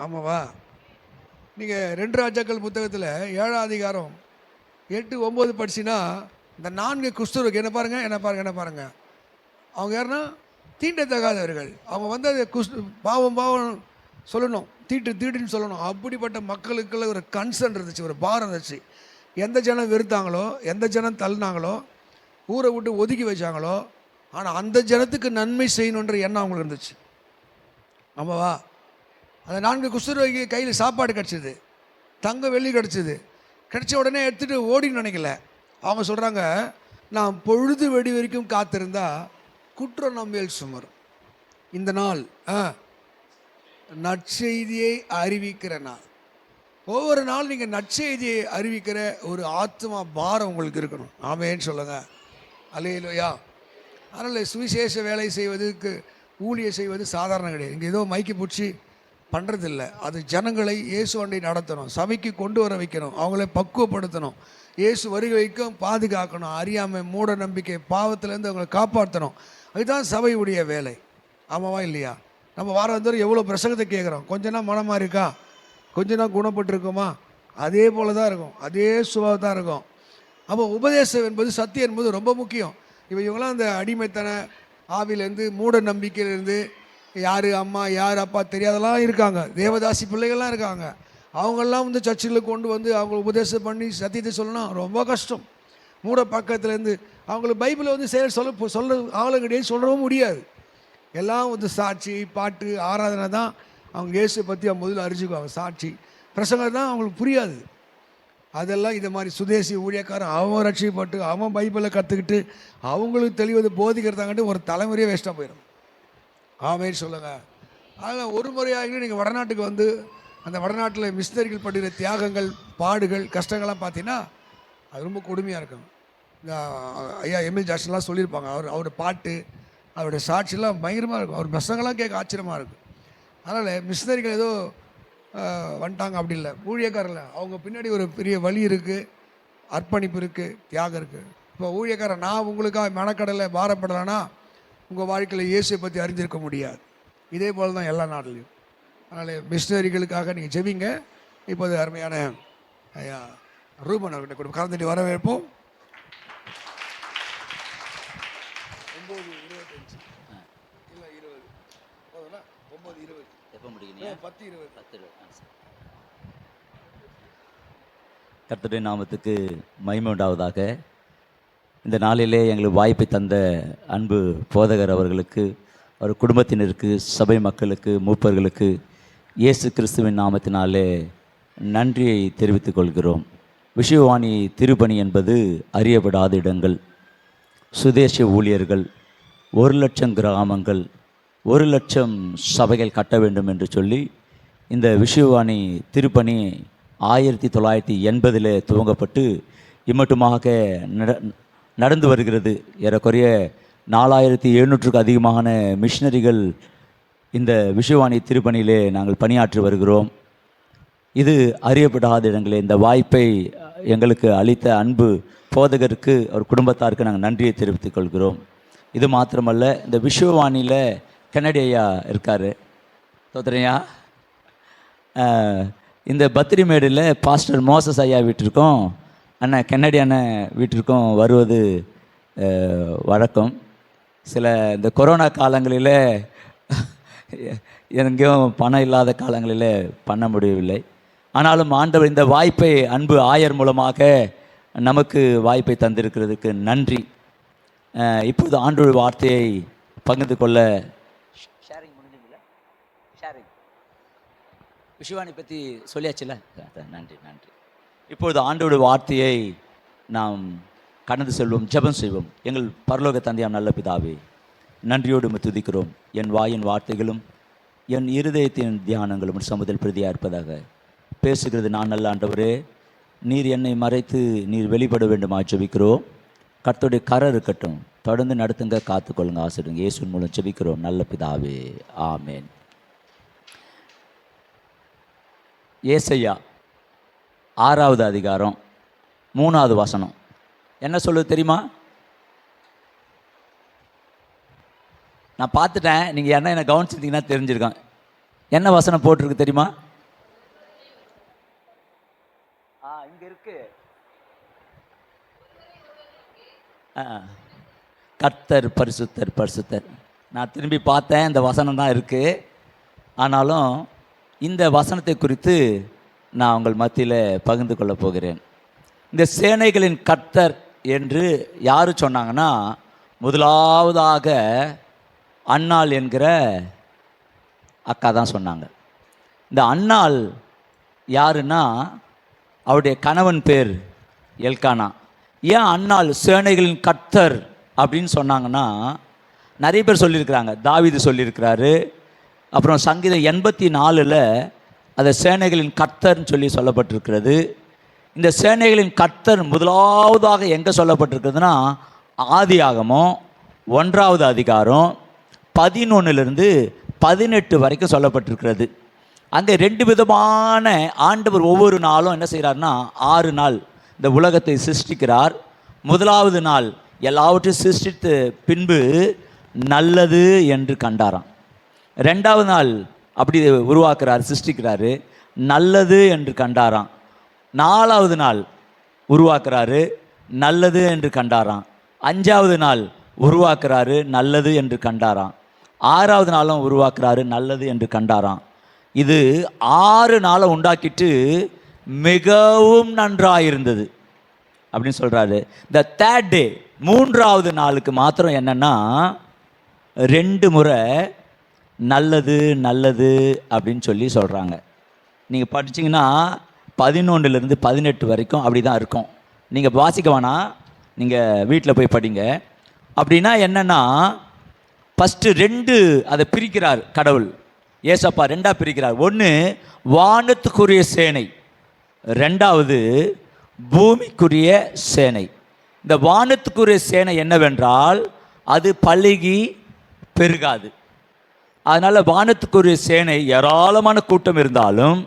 ஆமாவா? நீங்கள் 2 ராஜாக்கள் புத்தகத்தில் 7ஆம் அதிகாரம் 8, 9 படிச்சின்னா இந்த 4 குஷ்டரோகி என்ன பாருங்கள். அவங்க யாருன்னா தீண்டத்தகாதவர்கள். அவங்க வந்து அதை பாவம் சொல்லணும், தீட்டுன்னு சொல்லணும். அப்படிப்பட்ட மக்களுக்குள்ள ஒரு கன்சர்ன் இருந்துச்சு, ஒரு பாரம் இருந்துச்சு. எந்த ஜனம் வெறுத்தாங்களோ, எந்த ஜனம் தள்ளினாங்களோ, ஊரை விட்டு ஒதுக்கி வச்சாங்களோ, ஆனால் அந்த ஜனத்துக்கு நன்மை செய்யணுன்ற எண்ணம் அவங்களுக்கு இருந்துச்சு. ஆமாவா? அந்த 4 குஷ்டரோகி கையில் சாப்பாடு கிடச்சிது, தங்க வெள்ளி கிடச்சிது. கிடச்ச உடனே எடுத்துகிட்டு ஓடின்னு நினைக்கல. அவங்க சொல்கிறாங்க, நான் பொழுது வெடி வரைக்கும் காத்திருந்தா குற்றம் நம்மேல் சுமரும். இந்த நாள் நற்செய்தியை அறிவிக்கிற நாள். ஒவ்வொரு நாள் நீங்கள் நற்செய்தியை அறிவிக்கிற ஒரு ஆத்மா பாரம் உங்களுக்கு இருக்கணும். ஆமேன்னு சொல்லுங்கள். அல்லேலூயா. அதனால் சுவிசேஷ வேலை செய்வதுக்கு ஊழியம் செய்வது சாதாரணம் கிடையாது. இங்கே ஏதோ மைக்கு பிடிச்சி பண்ணுறதில்ல. அது ஜனங்களை இயேசு ஆண்டை நடத்தணும், சபைக்கு கொண்டு வர வைக்கணும், அவங்கள பக்குவப்படுத்தணும், இயேசு வருகைக்கும் பாதுகாக்கணும், அறியாமல் மூட நம்பிக்கை பாவத்திலேருந்து அவங்களை காப்பாற்றணும். அதுதான் சபையுடைய வேலை. ஆமாவா இல்லையா? நம்ம வாரந்தோறும் எவ்வளோ பிரசங்கத்தை கேட்குறோம். கொஞ்ச நாள் மனமாக இருக்கா, கொஞ்ச நாள் குணப்பட்டுருக்குமா, அதே போல் தான் இருக்கும், அதே சுபாவம் தான் இருக்கும். அப்போ உபதேசம் என்பது, சத்தியம் என்பது ரொம்ப முக்கியம். இவங்களாம் அந்த அடிமைத்தன ஆவிலேருந்து மூட நம்பிக்கையிலேருந்து யார் அம்மா யார் அப்பா தெரியாதெல்லாம் இருக்காங்க. தேவதாசி பிள்ளைகள்லாம் இருக்காங்க. அவங்கெல்லாம் வந்து சர்ச்சுகளுக்கு கொண்டு வந்து அவங்க உபதேசம் பண்ணி சத்தியத்தை சொல்லணும் ரொம்ப கஷ்டம். மூட பக்கத்துலேருந்து அவங்களுக்கு பைபிளை வந்து சொல்ல ஆளும் கிடையாது, சொல்லவும் முடியாது. எல்லாம் வந்து சாட்சி பாட்டு ஆராதனை தான் அவங்க இயேசு பற்றி அவங்க முதல்ல அறிஞ்சுக்குவாங்க. சாட்சி பிரசங்கம் தான் அவங்களுக்கு புரியாது. அதெல்லாம் இந்த மாதிரி சுதேசி ஊழியக்காரன் அவன் ரட்சிக்கப்பட்டு அவன் பைபிளை கற்றுக்கிட்டு அவங்களுக்கு தெளிவது போதிக்கிறதாங்கட்டு ஒரு தலைமுறையே வேஸ்ட்டாக போயிடும். ஆமேன்னு சொல்லுங்கள். அதனால் ஒரு முறையாக நீங்கள் வடநாட்டுக்கு வந்து அந்த வடநாட்டில் மிஷினரிகள் படுகிற தியாகங்கள் பாடுகள் கஷ்டங்கள்லாம் பார்த்தீங்கன்னா அது ரொம்ப கொடுமையாக இருக்கும். இந்த ஐயா எம்எல் ஜாக்சன்லாம் சொல்லியிருப்பாங்க. அவர் பாட்டு அவருடைய சாட்சியெல்லாம் பயங்கரமாக இருக்கும். அவர் பசங்களாம் கேட்க ஆச்சரியமாக இருக்கும். அதனால் மிஷினரிகள் ஏதோ வந்துட்டாங்க அப்படி இல்லை, ஊழியக்காரில் அவங்க பின்னாடி ஒரு பெரிய வழி இருக்குது, அர்ப்பணிப்பு இருக்குது, தியாகம் இருக்குது. இப்போ ஊழியக்காரன் நான் உங்களுக்காக மனக்கடலை பாரப்படலைன்னா உங்கள் வாழ்க்கையில் இயேசுவை பற்றி அறிஞ்சிருக்க முடியாது. இதே போல் தான் எல்லா நாட்டிலையும். அதனால் மிஷினரிகளுக்காக நீங்கள் ஜெபிங்க. இப்போது அருமையான ஐயா ரூபன் அவர்கிட்ட கூட கலந்துட்டு வரவேற்போம். 9:25 இல்லை 20 போதும்னா 9:20 எப்போ முடிக்கிறீங்க? 10:20. கர்த்தருடைய நாமத்துக்கு மகிமை உண்டாவதாக. இந்த நாளிலே எங்களுக்கு வாய்ப்பை தந்த அன்பு போதகர் அவர்களுக்கு, அவர் குடும்பத்தினருக்கு, சபை மக்களுக்கு, மூப்பர்களுக்கு இயேசு கிறிஸ்துவின் நாமத்தினாலே நன்றியை தெரிவித்துக் கொள்கிறோம். விஷயவாணி திருப்பணி என்பது அறியப்படாத இடங்கள், சுதேச ஊழியர்கள், 1,00,000 கிராமங்கள், 1,00,000 சபைகள் கட்ட வேண்டும் என்று சொல்லி இந்த விஷயவாணி திருப்பணி 1980 துவங்கப்பட்டு இம்மட்டுமாக நடந்து வருகிறது. ஏறக்குறைய 4700க்கும் அதிகமான மிஷினரிகள் இந்த விஷயவாணி திருப்பணியிலே நாங்கள் பணியாற்றி வருகிறோம். இது அறியப்படாத இடங்களே. இந்த வாய்ப்பை எங்களுக்கு அளித்த அன்பு போதகருக்கு, அவர் குடும்பத்தாருக்கு நாங்கள் நன்றியை தெரிவித்துக் கொள்கிறோம். இது மாத்திரமல்ல, இந்த விஷயவாணியில் கென்னடி ஐயா இருக்கார். தோத்திரையா, இந்த பத்திரிமேடில் பாஸ்டர் மோசஸ் ஐயா வீட்டிற்கும் அண்ணன் கென்னடி அண்ணன் வீட்டிற்கும் வருவது வழக்கம். சில இந்த கொரோனா காலங்களில் எங்கேயும் பணம் இல்லாத காலங்களில் பண்ண முடியவில்லை. ஆனாலும் ஆண்டவர் இந்த வாய்ப்பை அன்பு ஆயர் மூலமாக நமக்கு வாய்ப்பை தந்திருக்கிறதுக்கு நன்றி. இப்போது ஆண்டவர் வார்த்தையை பகிர்ந்து கொள்ள ஷேரிங் முடிஞ்சுங்களா? ஷேரிங் விஷயவாணி பற்றி சொல்லியாச்சுல, நன்றி. இப்பொழுது ஆண்டவருடைய வார்த்தையை நாம் கடந்து செல்வோம், ஜெபம் செய்வோம். எங்கள் பரலோக தந்தையாம் நல்ல பிதாவே, நன்றியோடு துதிக்கிறோம். என் வாயின் வார்த்தைகளும் என் இருதயத்தின் தியானங்களும் சமுதல் பிரதியாக இருப்பதாக. பேசுகிறது நான் நல்ல ஆண்டவரே, நீர் என்னை மறைத்து நீர் வெளிப்பட வேண்டுமா ஜெபிக்கிறோம். கர்த்தருடைய கரம் இருக்கட்டும், தொடர்ந்து நடத்துங்க, காத்துக்கொள்ளுங்க, ஆசிடுங்க. இயேசுவின் மூலம் ஜெபிக்கிறோம் நல்ல பிதாவே, ஆமேன். ஏசையா 6வது அதிகாரம் 3வது வசனம் என்ன சொல்லுது தெரியுமா? நான் பார்த்துட்டேன், நீங்கள் என்ன கவனிச்சிருந்தீங்கன்னா தெரிஞ்சிருக்கேன். என்ன வசனம் போட்டிருக்கு தெரியுமா? கர்த்தர் பரிசுத்தர் பரிசுத்தர். நான் திரும்பி பார்த்தேன், இந்த வசனம் தான் இருக்குது. ஆனாலும் இந்த வசனத்தை குறித்து நான் உங்கள் மத்தியில் பகிர்ந்து கொள்ளப் போகிறேன். இந்த சேனைகளின் கர்த்தர் என்று யார் சொன்னாங்கன்னா, முதலாவதாக அன்னாள் என்கிற அக்கா தான் சொன்னாங்க. இந்த அன்னாள் யாருன்னா, அவருடைய கணவன் பேர் எல்கானா. ஏன் அன்னாள் சேனைகளின் கர்த்தர் அப்படின்னு சொன்னாங்கன்னா, நிறைய பேர் சொல்லியிருக்கிறாங்க. தாவீது சொல்லியிருக்கிறாரு. அப்புறம் சங்கீதம் 84 அதை சேனைகளின் கர்த்தர்னு சொல்லி சொல்லப்பட்டிருக்கிறது. இந்த சேனைகளின் கர்த்தர் முதலாவதாக எங்கே சொல்லப்பட்டிருக்கிறதுனா, ஆதியாகமம் 1வது அதிகாரம் 11 18 வரைக்கும் சொல்லப்பட்டிருக்கிறது. அங்கே 2 விதமான ஆண்டவர் ஒவ்வொரு நாளும் என்ன செய்கிறார்னா, 6 நாள் இந்த உலகத்தை சிருஷ்டிக்கிறார். முதலாவது நாள் எல்லாவற்றையும் சிருஷ்டித்து பின்பு நல்லது என்று கண்டாராம். 2வது நாள் அப்படி உருவாக்குறார், சிருஷ்டிக்கிறாரு, நல்லது என்று கண்டாராம். 4வது நாள் உருவாக்குறாரு, நல்லது என்று கண்டாராம். 5வது நாள் உருவாக்குறாரு, நல்லது என்று கண்டாராம். 6வது நாளும் உருவாக்குறாரு, நல்லது என்று கண்டாராம். இது 6 நாளை உண்டாக்கிட்டு மிகவும் நன்றாயிருந்தது அப்படின்னு சொல்கிறாரு. இந்த தேர்ட் டே 3வது நாளுக்கு மாத்திரம் என்னென்னா 2 முறை நல்லது நல்லது அப்படின்னு சொல்லி சொல்கிறாங்க. நீங்கள் படிச்சிங்கன்னா 11 18 வரைக்கும் அப்படி தான் இருக்கும். நீங்கள் வாசிக்க வேணாம், நீங்கள் வீட்டில் போய் படிங்க. அப்படின்னா என்னென்னா, ஃபஸ்ட்டு 2 அதை பிரிக்கிறார் கடவுள். ஏசப்பா 2ஆக பிரிக்கிறார். 1 வானத்துக்குரிய சேனை, 2வது பூமிக்குரிய சேனை. இந்த வானத்துக்குரிய சேனை என்னவென்றால், அது பலுகி பெருகாது. அதனால் வானத்துக்குரிய சேனை ஏராளமான கூட்டம் இருந்தாலும்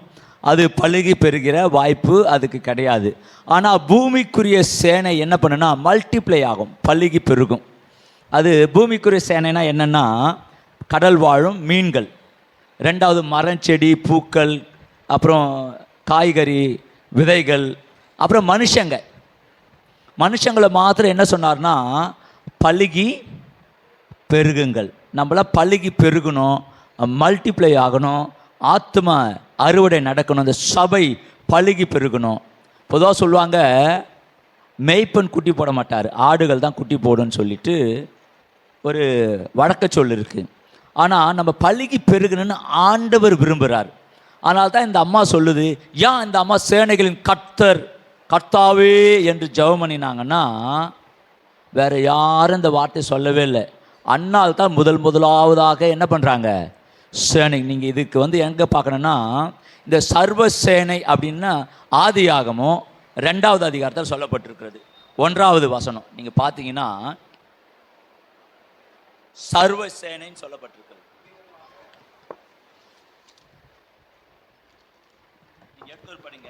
அது பலுகி பெறுகிற வாய்ப்பு அதுக்கு கிடையாது. ஆனால் பூமிக்குரிய சேனை என்ன பண்ணுன்னா, மல்டிப்ளை ஆகும், பலுகி பெருகும். அது பூமிக்குரிய சேனைனா என்னென்னா, கடல் வாழும் மீன்கள், 2வது மரம் செடி பூக்கள், அப்புறம் காய்கறி விதைகள், அப்புறம் மனுஷங்களை மாத்திரம் என்ன சொன்னார்னா, பலுகி பெருகுங்கள். நம்மளாம் பலுகி பெருகணும், மல்டிப்ளை ஆகணும், ஆத்ம அறுவடை நடக்கணும், அந்த சபை பலுகி பெருகணும். பொதுவாக சொல்லுவாங்க, மேய்ப்பன் குட்டி போட மாட்டார், ஆடுகள் தான் குட்டி போடுன்னு சொல்லிட்டு ஒரு வழக்க சொல் இருக்குது. ஆனால் நம்ம பலுகி பெருகணும்னு ஆண்டவர் விரும்புகிறார். அதனால தான் இந்த அம்மா சொல்லுது. ஏன் இந்த அம்மா சேனைகளின் கர்த்தர் கர்த்தாவே என்று ஜெபம் பண்ணினாங்கன்னா, வேறு யாரும் இந்த வார்த்தை சொல்லவே இல்லை. அன்னால் தான் முதலாவதாக என்ன பண்ணுறாங்க, சேனை. நீங்கள் இதுக்கு எங்கே பார்க்கணுன்னா, இந்த சர்வ சேனை அப்படின்னா ஆதியாகமோ 2வது அதிகாரத்தில் சொல்லப்பட்டிருக்கிறது. 1வது வசனம் நீங்கள் பார்த்தீங்கன்னா சர்வ சேனைன்னு சொல்லப்பட்டிருக்கிறது. நீங்கள் எடுத்து படிங்க.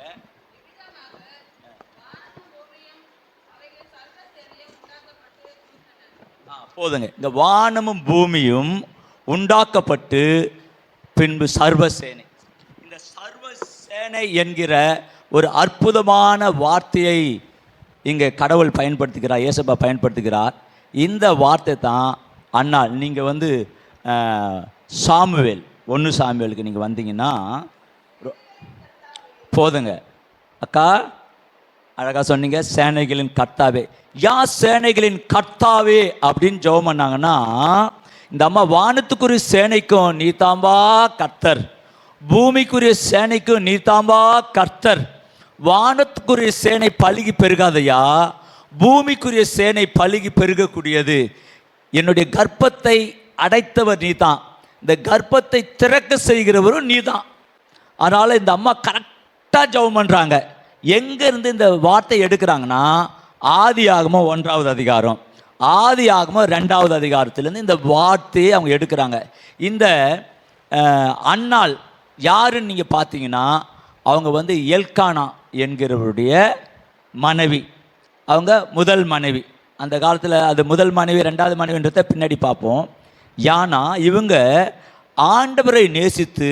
போதுங்க. இந்த வானமும் பூமியும் உண்டாக்கப்பட்டு பின்பு சர்வசேனை. இந்த சர்வசேனை என்கிற ஒரு அற்புதமான வார்த்தையை இங்கே கடவுள் பயன்படுத்துகிறார், இயேசுப்பா பயன்படுத்துகிறார். இந்த வார்த்தை தான் அன்னாள். நீங்கள் சாமுவேல் 1 சாமுவேலுக்கு நீங்கள் வந்தீங்கன்னா போதுங்க. அக்கா அழகாக சொன்னீங்க, சேனைகளின் கர்த்தாவே. யார் சேனைகளின் கர்த்தாவே அப்படின்னு ஜெபம் பண்ணாங்கன்னா, இந்த அம்மா வானத்துக்குரிய சேனைக்கும் நீ தாம்பா கர்த்தர், பூமிக்குரிய சேனைக்கும் நீ தாம்பா கர்த்தர். வானத்துக்குரிய சேனை பலுகி பெருகாதையா, பூமிக்குரிய சேனை பலுகி பெருகக்கூடியது. என்னுடைய கர்ப்பத்தை அடைத்தவர் நீ தான், இந்த கர்ப்பத்தை திறக்க செய்கிறவரும் நீ தான். அதனால் இந்த அம்மா கரெக்டாக ஜெபம் பண்ணுறாங்க. எங்கேருந்து இந்த வார்த்தை எடுக்கிறாங்கன்னா, ஆதியாகமம் 1வது அதிகாரம், ஆதியாகமம் 2வது அதிகாரத்திலேருந்து இந்த வார்த்தையை அவங்க எடுக்கிறாங்க. இந்த அன்னாள் யாருன்னு நீங்கள் பார்த்தீங்கன்னா, அவங்க எல்கானா என்கிறவருடைய மனைவி. அவங்க முதல் மனைவி. அந்த காலத்தில் அது முதல் மனைவி 2வது மனைவின்றதை பின்னாடி பார்ப்போம். ஏன்னா இவங்க ஆண்டவரை நேசித்து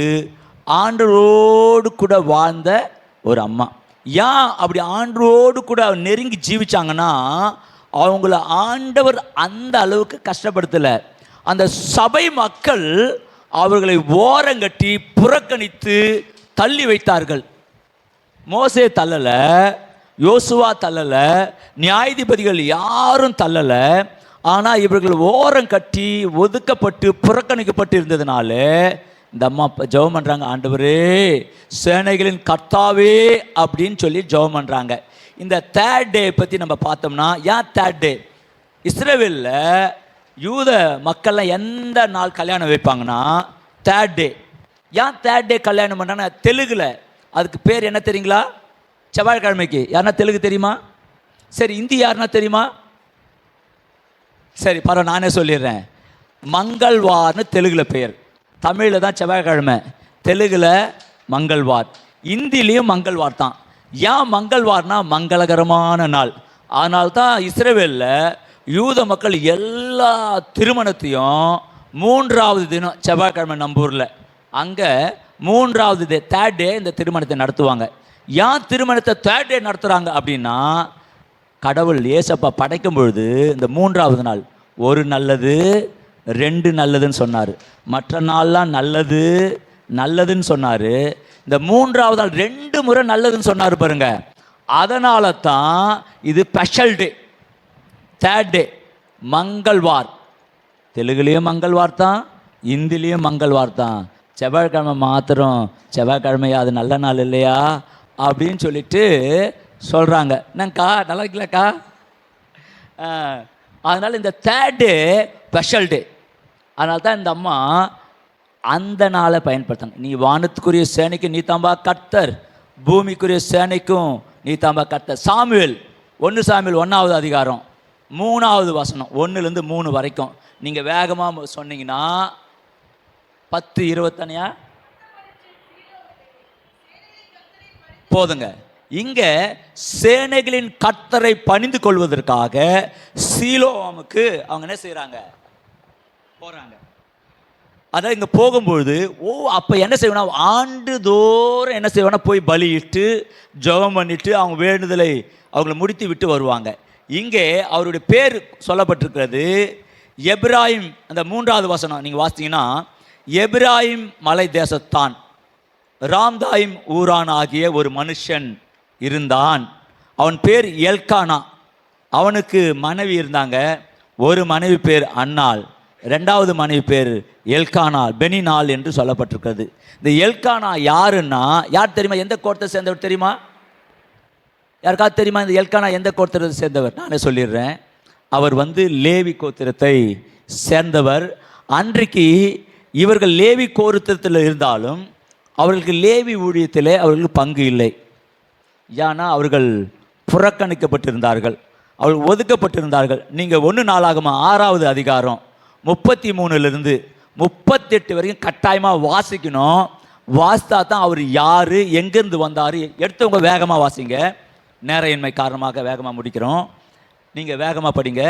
ஆண்டவரோடு கூட வாழ்ந்த ஒரு அம்மா. ஏன் அப்படி ஆண்டவரோடு கூட நெருங்கி ஜீவிச்சாங்கன்னா, அவங்கள ஆண்டவர் அந்த அளவுக்கு கஷ்டப்படுத்தலை. அந்த சபை மக்கள் அவர்களை ஓரங்கட்டி புறக்கணித்து தள்ளி வைத்தார்கள். மோசே தள்ளல, யோசுவா தள்ளல, நியாயாதிபதிகள் யாரும் தள்ளல. ஆனால் இவர்கள் ஓரம் கட்டி ஒதுக்கப்பட்டு புறக்கணிக்கப்பட்டு இருந்ததுனால இந்த அம்மா ஜெபம் பண்ணுறாங்க, ஆண்டவரே சேனைகளின் கர்த்தாவே அப்படின்னு சொல்லி ஜெபம் பண்ணுறாங்க. இந்த தேர்ட் டே பற்றி நம்ம பார்த்தோம்னா, ஏன் தேர்ட் டே? இஸ்ரவேலில் யூத மக்கள்லாம் எந்த நாள் கல்யாணம் வைப்பாங்கன்னா தேர்ட் டே. ஏன் தேர்ட் டே கல்யாணம் பண்ணுறாங்கன்னா, தெலுங்கில் அதுக்கு பேர் என்ன தெரியுங்களா? செவ்வாய்க்கிழமைக்கு. யாருன்னா தெலுங்கு தெரியுமா? சரி, இந்தி யாருன்னா தெரியுமா? சரி பரவாயில்ல, நானே சொல்லிடுறேன். மங்கள்வார்னு தெலுங்கில் பெயர். தமிழில் தான் செவ்வாய்க்கிழமை, தெலுங்கில் மங்கள்வார், இந்திலையும் மங்கள்வார் தான். ஏன் மங்கள்வார்னா மங்களகரமான நாள். அதனால தான் இஸ்ரவேலில் யூத மக்கள் எல்லா திருமணத்தையும் 3வது தினம் செவ்வாய்க்கிழமை நம்பூரில் அங்கே 3வது டே தேர்ட் டே இந்த திருமணத்தை நடத்துவாங்க. ஏன் திருமணத்தை தேர்ட் டே நடத்துகிறாங்க அப்படின்னா, கடவுள் ஏசப்பா படைக்கும் பொழுது இந்த 3வது நாள் ஒரு நல்லது 2 நல்லதுன்னு சொன்னார், மற்ற நாள்லாம் நல்லது நல்லதுன்னு சொன்னார். இந்த 3வது நாள் 2 முறை நல்லதுன்னு சொன்னார் பாருங்க. அதனால தான் இது ஸ்பெஷல் டே, தேர்ட் டே. மங்கள்வார், தெலுங்குலேயும் மங்கள்வார் தான், இந்திலையும் மங்கள்வார் தான். செவ்வாய்க்கிழமை மாத்திரம் செவ்வாய்க்கிழமையா, அது நல்ல நாள் இல்லையா அப்படின்னு சொல்லிட்டு சொல்கிறாங்க. என்னங்கக்கா நல்லா இருக்கலக்கா? அதனால் இந்த தேர்ட் டே ஸ்பெஷல் டே. அதனால தான் இந்த அம்மா அந்த நாளை பயன்படுத்தாங்க. நீ வானத்துக்குரிய சேனைக்கு நீ தாம்பா கர்த்தர், பூமிக்குரிய சேனைக்கும் நீ தாம்பா கர்த்தர். சாமுவேல் 1 சாமுவேல் 1வது அதிகாரம் 3வது வசனம் 1லேருந்து 3 வரைக்கும் நீங்கள் வேகமாக சொன்னீங்கன்னா 10-20 போதுங்க. இங்கே சேனைகளின் கர்த்தரை பணிந்து கொள்வதற்காக சீலோவாமுக்கு அவங்க என்ன செய்கிறாங்க? போகிறாங்க. அதான் இங்கே போகும்பொழுது அப்போ என்ன செய்வேன்னா, ஆண்டுதோறும் என்ன செய்வேன்னா போய் பலியிட்டு ஜெபம் பண்ணிட்டு அவங்க வேண்டுதலை அவங்கள முடித்து விட்டு வருவாங்க. இங்கே அவருடைய பேர் சொல்லப்பட்டிருக்கிறது எப்ராயிம். அந்த 3வது வசனம் நீங்கள் வாசித்தீங்கன்னா, எப்ராயிம் மலை தேசத்தான் ராம்தாயிம் ஊரான் ஆகிய ஒரு மனுஷன் இருந்தான். அவன் பேர் எல்கானா. அவனுக்கு மனைவி இருந்தாங்க. ஒரு மனைவி பேர் அன்னாள், 2வது மனைவி பேர் எல்கானா பெனினாள் என்று சொல்லப்பட்டிருக்கிறது. இந்த எல்கானா யாருன்னா யார் தெரியுமா? எந்த கோத்திரத்தை சேர்ந்தவர் தெரியுமா? யாருக்காவது தெரியுமா இந்த எல்கானா எந்த கோத்திரத்தை சேர்ந்தவர்? நானே சொல்லிடுறேன். அவர் லேவி கோத்திரத்தை சேர்ந்தவர். அன்றைக்கு இவர்கள் லேவி கோத்திரத்தில் இருந்தாலும் அவர்களுக்கு லேவி ஊழியத்திலே அவர்களுக்கு பங்கு இல்லை. ஏன்னா அவர்கள் புறக்கணிக்கப்பட்டிருந்தார்கள், அவர்கள் ஒதுக்கப்பட்டிருந்தார்கள். நீங்கள் 1 நாளாகமம் 6வது அதிகாரம் 33லிருந்து 38 வரைக்கும் கட்டாயமாக வாசிக்கணும். வாசித்தா தான் அவர் யார், எங்கேருந்து வந்தார். எடுத்தவங்க வேகமாக வாசிங்க, நேரையின்மை காரணமாக வேகமாக முடிக்கிறோம். நீங்கள் வேகமாக படிங்க.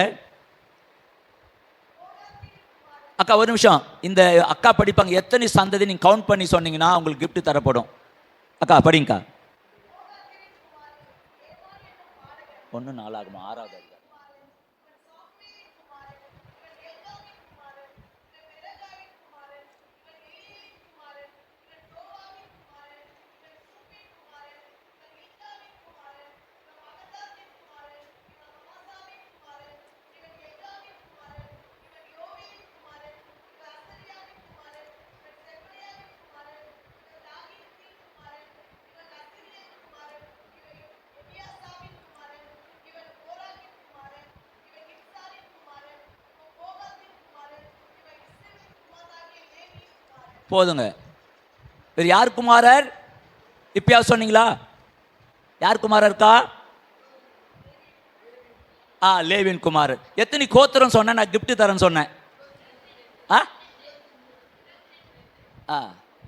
அக்கா ஒரு நிமிஷம், இந்த அக்கா படிப்பாங்க. எத்தனை சந்ததி நீங்கள் கவுண்ட் பண்ணி சொன்னீங்கன்னா உங்களுக்கு கிஃப்ட் தரப்படும். அக்கா படிங்கக்கா. 1 நாளாகமம் 6வது அதிகாரம். போதுங்க. வேறு யார் குமாரர்? இப்பயாவது சொன்னீங்களா? யார் குமாரர் இருக்கா? லேவின் குமாரர். எத்தனை கோத்திரம் சொன்னேன்? நான் கிஃப்ட் தரேன்னு சொன்னேன்.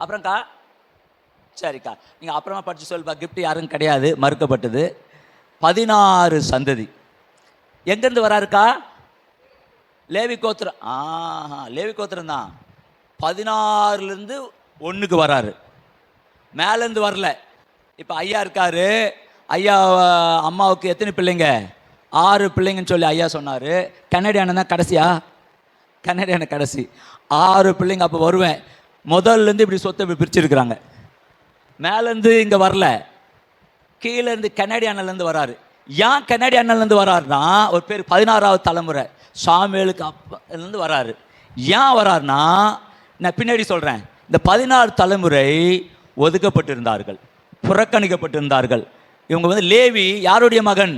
அப்புறம்க்கா சரிக்கா, நீங்கள் அப்புறமா படித்து சொல்லுப்பா. கிஃப்ட் யாரும் கிடையாது, மறுக்கப்பட்டது. 16 சந்ததி. எங்கேருந்து வராருக்கா? லேவி கோத்திரம். லேவி கோத்திரம் தான். 16லேருந்து 1க்கு வராரு, மேலேருந்து வரல. இப்போ ஐயா இருக்காரு. ஐயா அம்மாவுக்கு எத்தனை பிள்ளைங்க? 6 பிள்ளைங்கன்னு சொல்லி ஐயா சொன்னார். கன்னடி அண்ணன் தான் கடைசியா? கன்னடி அண்ணன் கடைசி. 6 பிள்ளைங்க. அப்போ வருவேன், முதல்லேருந்து இப்படி சொத்தை இப்படி பிரிச்சுருக்குறாங்க. மேலேருந்து இங்கே வரல, கீழேருந்து கன்னடி அண்ணன்லேருந்து வராரு. ஏன் கன்னடி அண்ணன்லேருந்து வராருன்னா, ஒரு பேர் 16வது தலைமுறை சாமுவேலுக்கு அப்பலேருந்து வராரு. ஏன் வராருன்னா, நான் பின்னாடி சொல்கிறேன். இந்த 16 தலைமுறை ஒதுக்கப்பட்டிருந்தார்கள், புறக்கணிக்கப்பட்டிருந்தார்கள். இவங்க வந்து லேவி யாருடைய மகன்?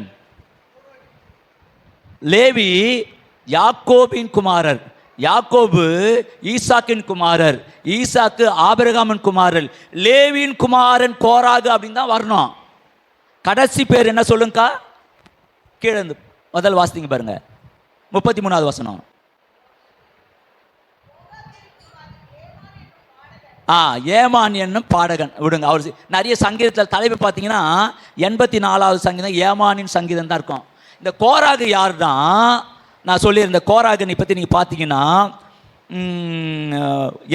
லேவி யாக்கோபின் குமாரர், யாக்கோபு ஈசாக்கின் குமாரர், ஈசாக்கு ஆபிரகாமின் குமாரர், லேவியின் குமாரன் கோராகு அப்படின்னு தான் வரணும். கடைசி பேர் என்ன சொல்லுங்கக்கா? கீழே இருந்து முதல் வாசிங்க பாருங்க, 33வது வசனம். ஏமான் என்னும் பாடகன் விடுங்க. அவர் நிறைய சங்கீதத்தில் தலைப்பு பார்த்தீங்கன்னா 84வது சங்கீதம் ஏமானின் சங்கீதம் தான் இருக்கும். இந்த கோராகு யார் தான் நான் சொல்லியிருந்த கோராகனை பற்றி நீங்கள் பார்த்தீங்கன்னா,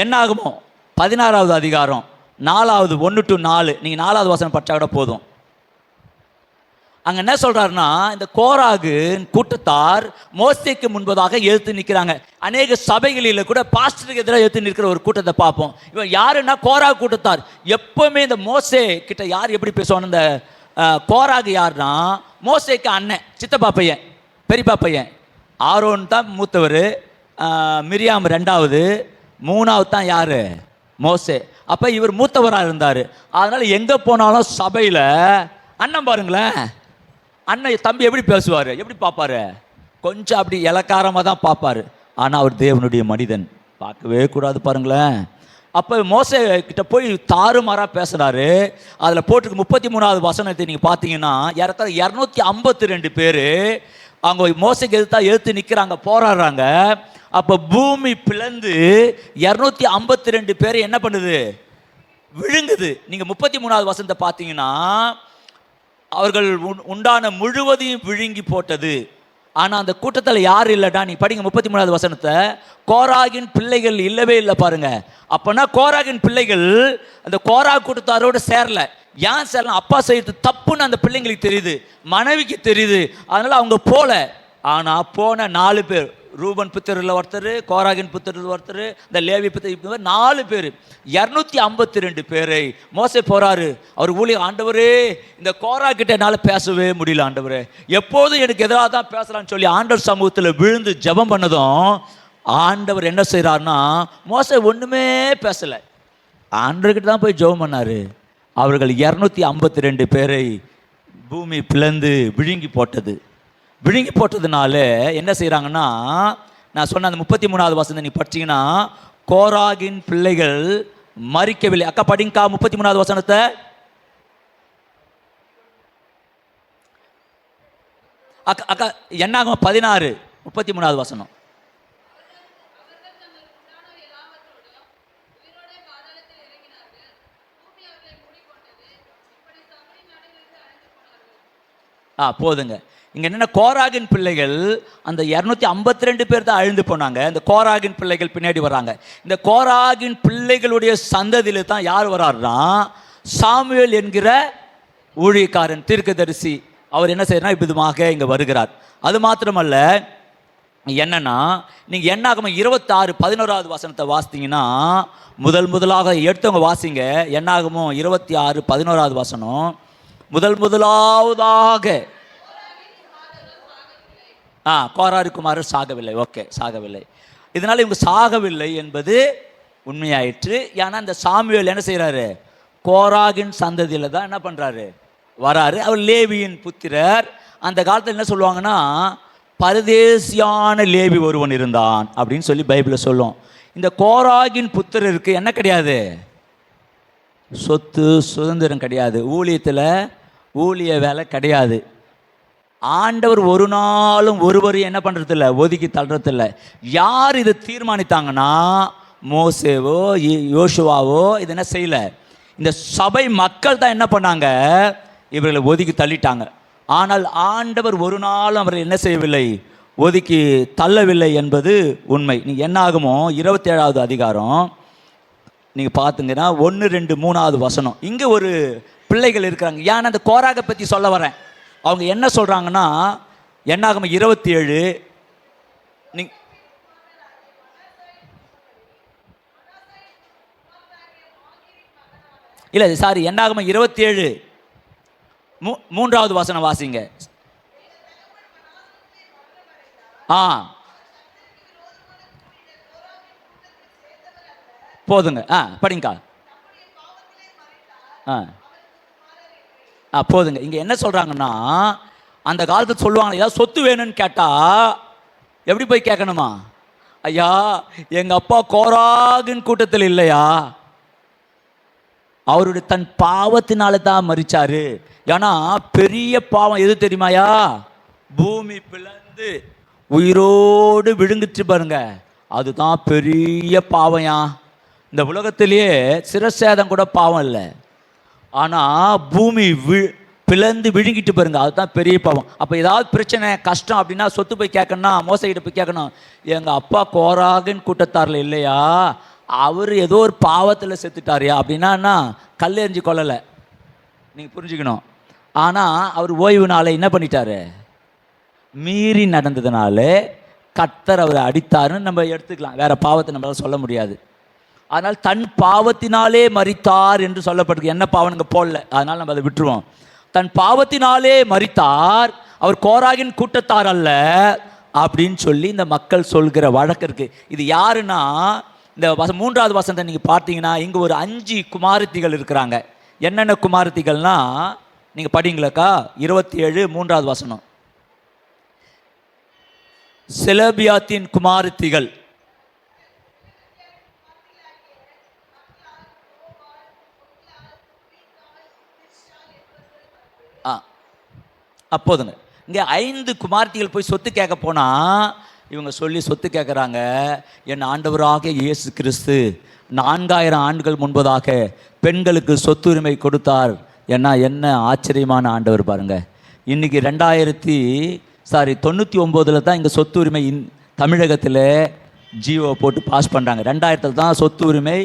என்னாகுமோ 16வது அதிகாரம் 4வது 1 to 4 நீங்கள் 4வது வசனம் படித்தா கூட போதும். அங்கே என்ன சொல்கிறாருன்னா, இந்த கோராகு கூட்டத்தார் மோசேக்கு முன்பதாக எழுத்து நிற்கிறாங்க. அநேக சபைகளில் கூட பாஸ்டருக்கு எதிராக எழுத்து நிற்கிற ஒரு கூட்டத்தை பார்ப்போம். இவன் யாருன்னா கோராகு கூட்டத்தார். எப்போவுமே இந்த மோசே கிட்ட யார் எப்படி பேசுவான்னு, இந்த கோராகு யாருன்னா மோசேக்கு அண்ணன், சித்தப்பா பையன், பெரியப்பா பையன். ஆரோன் தான் மூத்தவர், மிரியாம் 2வது, 3வது தான் யார்? மோசே. அப்போ இவர் மூத்தவராக இருந்தார். அதனால் எங்கே போனாலும் சபையில் அண்ணன் பாருங்களேன், அண்ணன் தம்பி எப்படி பேசுவார், எப்படி பார்ப்பார்? கொஞ்சம் அப்படி இலக்காரமாக தான் பார்ப்பார். ஆனால் அவர் தேவனுடைய மனிதன், பார்க்கவே கூடாது பாருங்களேன். அப்போ மோசே கிட்ட போய் தாறுமாறாக பேசுகிறாரு. அதில் போட்டுருக்கு 33வது வசனத்தை நீங்கள் பார்த்தீங்கன்னா, ஏறத்தாழ 252 பேர் அவங்க மோசைக்கு எழுத்து நிற்கிறாங்க, போராடுறாங்க. அப்போ பூமி பிளந்து 252 பேர் என்ன பண்ணுது? விழுங்குது. நீங்கள் 33வது வசனத்தை பார்த்தீங்கன்னா, அவர்கள் உண்டான முழுவதையும் விழுங்கி போட்டது. ஆனால் அந்த கூட்டத்தில் யார் இல்லைடா? நீ படிங்க 33வது வசனத்தை. கோராகின் பிள்ளைகள் இல்லவே இல்லை பாருங்க. அப்போனா கோராகின் பிள்ளைகள் அந்த கோராகு கூட்டத்தாரோடு சேரல. ஏன் சேரலாம்? அப்பா செய்யறது தப்புன்னு அந்த பிள்ளைங்களுக்கு தெரியுது, மனைவிக்கு தெரியுது. அதனால அவங்க போல. ஆனால் போன 4 பேர், ரூபன் புத்திரில் ஒருத்தர், கோராகின் புத்திரில் ஒருத்தர், இந்த லேவி புத்திர 4 பேர், 252 பேரை மோசே போறாரு. அவர் ஊழிய, ஆண்டவரே இந்த கோரா கிட்ட என்னால் பேசவே முடியல ஆண்டவரே, எப்போதும் எனக்கு எதிராக தான் பேசலான்னு சொல்லி ஆண்டவர் சமூகத்தில் விழுந்து ஜெபம் பண்ணதும் ஆண்டவர் என்ன செய்கிறாருன்னா, மோசே ஒன்றுமே பேசலை, ஆண்டவர்கிட்ட தான் போய் ஜெபம் பண்ணார். அவர்கள் 252 பேரை பூமி பிளந்து விழுங்கி போட்டது. விழுங்கி போட்டதுனால என்ன செய்கிறாங்கன்னா, நான் சொன்ன அந்த 33வது வசனத்தை நீ படிச்சீங்கன்னா, கோராகின் பிள்ளைகள் மரிக்கவில்லை. அக்கா படிங்கக்கா 33வது வசனத்தை. அக்கா அக்கா என்னாகும் 16 33வது வசனம். போதுங்க. இங்கே என்னென்ன, கோராகின் பிள்ளைகள் அந்த 252 பேர் தான் அழிந்து போனாங்க. இந்த கோராகின் பிள்ளைகள் பின்னாடி வராங்க. இந்த கோராகின் பிள்ளைகளுடைய சந்ததியில் தான் யார் வர்றாருன்னா, சாமுவேல் என்கிற ஊழியக்காரன், தீர்க்கதரிசி. அவர் என்ன செய்யறார், விதமாக இங்கே வருகிறார். அது மாத்திரமல்ல, என்னன்னா நீங்கள் என்னாகமம் 26:11வது வசனத்தை வாசித்தீங்கன்னா, முதலாக எடுத்தவங்க வாசிங்க. என்னாகமம் 26:11வது வசனம். முதலாவதாக கோராகு குமாரர் சாகவில்லை. ஓகே, சாகவில்லை. இதனால இவங்க சாகவில்லை என்பது உண்மையாயிற்று. ஏன்னா இந்த சாமுவேல் என்ன செய்கிறாரு, கோராகின் சந்ததியில் தான் என்ன பண்ணுறாரு, வராரு. அவர் லேவியின் புத்திரர். அந்த காலத்தில் என்ன சொல்லுவாங்கன்னா, பரதேசியான லேவி ஒருவன் இருந்தான் அப்படின்னு சொல்லி பைபிளில் சொல்லும். இந்த கோராகின் புத்திரருக்கு என்ன கிடையாது, சொத்து சுதந்திரம் கிடையாது, ஊழியத்தில் ஊழிய வேலை கிடையாது. ஆண்டவர் ஒரு நாளும் ஒருவரையும் என்ன பண்ணுறதில்ல, ஒதுக்கி தள்ளுறதில்ல. யார் இதை தீர்மானித்தாங்கன்னா, மோசேவோ யோசுவாவோ இது என்ன செய்யலை, இந்த சபை மக்கள் தான் என்ன பண்ணாங்க, இவர்களை ஒதுக்கி தள்ளிட்டாங்க. ஆனால் ஆண்டவர் ஒரு நாளும் அவரை என்ன செய்யவில்லை, ஒதுக்கி தள்ளவில்லை என்பது உண்மை. நீங்கள் என்ன ஆகுமோ 27வது அதிகாரம் நீங்கள் பார்த்துங்கன்னா 1, 2, 3வது வசனம். இங்கே ஒரு பிள்ளைகள் இருக்கிறாங்க. ஏன்னா அந்த கோராகை பற்றி சொல்ல வரேன். அவங்க என்ன சொல்கிறாங்கன்னா, என்னாகமம் 27 நீ இல்லை சாரி, என்னாகமம் 27 மூன்றாவது வசனம் வாசிங்க. ஆ போதுங்க. படிங்கக்கா. போதுங்க. இங்கே என்ன சொல்கிறாங்கன்னா, அந்த காலத்தில் சொல்லுவாங்க, ஏதாவது சொத்து வேணும்னு கேட்டால் எப்படி போய் கேட்கணுமா? ஐயா எங்கள் அப்பா கோராகின் கூட்டத்தில் இல்லையா, அவருடைய தன் பாவத்தினால தான் மரிச்சாரு. ஏன்னா பெரிய பாவம் எது தெரியுமாயா? பூமி பிளந்து உயிரோடு விழுங்குச்சு பாருங்க, அதுதான் பெரிய பாவம்யா. இந்த உலகத்திலேயே சிரசேதம் கூட பாவம் இல்லை, ஆனால் பூமி பிளந்து விழுங்கிட்டு பாருங்க, அதுதான் பெரிய பாவம். அப்போ ஏதாவது பிரச்சனை கஷ்டம் அப்படின்னா சொத்து போய் கேட்கணும்னா மோசைகிட்ட போய் கேட்கணும், எங்கள் அப்பா கோராகின் கூட்டத்தாரில் இல்லையா, அவர் ஏதோ ஒரு பாவத்தில் செத்துட்டாரியா அப்படின்னா கல் எறிஞ்சு கொள்ளலை, நீங்கள் புரிஞ்சுக்கணும். ஆனால் அவர் ஓய்வு நாளை என்ன பண்ணிட்டாரு, மீறி நடந்ததுனால கர்த்தர் அவரை அடித்தாருன்னு நம்ம எடுத்துக்கலாம், வேற பாவத்தை நம்மளால சொல்ல முடியாது. அதனால் தன் பாவத்தினாலே மரித்தார் என்று சொல்லப்பட்டிருக்கு. என்ன பாவம் போடல, அதனால் நம்ம அதை விட்டுருவோம். தன் பாவத்தினாலே மரித்தார், அவர் கோராகின் கூட்டத்தார் அல்ல அப்படின்னு சொல்லி இந்த மக்கள் சொல்கிற வழக்கு இருக்கு. இது யாருன்னா, இந்த மூன்றாவது வசனத்தை நீங்கள் பார்த்தீங்கன்னா இங்கே ஒரு 5 குமாரத்திகள் இருக்கிறாங்க. என்னென்ன குமாரத்திகள்னா நீங்கள் படிங்களக்கா, 27 மூன்றாவது வசனம். செலபியாத்தின் குமாரத்திகள். அப்போதுங்க இங்கே 5 குமாரத்திகள் போய் சொத்து கேட்க போனால் இவங்க சொல்லி சொத்து கேட்குறாங்க, என் ஆண்டவராக இயேசு கிறிஸ்து 4000 ஆண்டுகள் முன்பதாக பெண்களுக்கு சொத்துரிமை கொடுத்தார். என்ன ஆச்சரியமான ஆண்டவர் பாருங்க. இன்றைக்கி 99 தான் இங்கே சொத்து உரிமை தமிழகத்தில் ஜியோ போட்டு பாஸ் பண்ணுறாங்க. 2000 தான் சொத்து உரிமை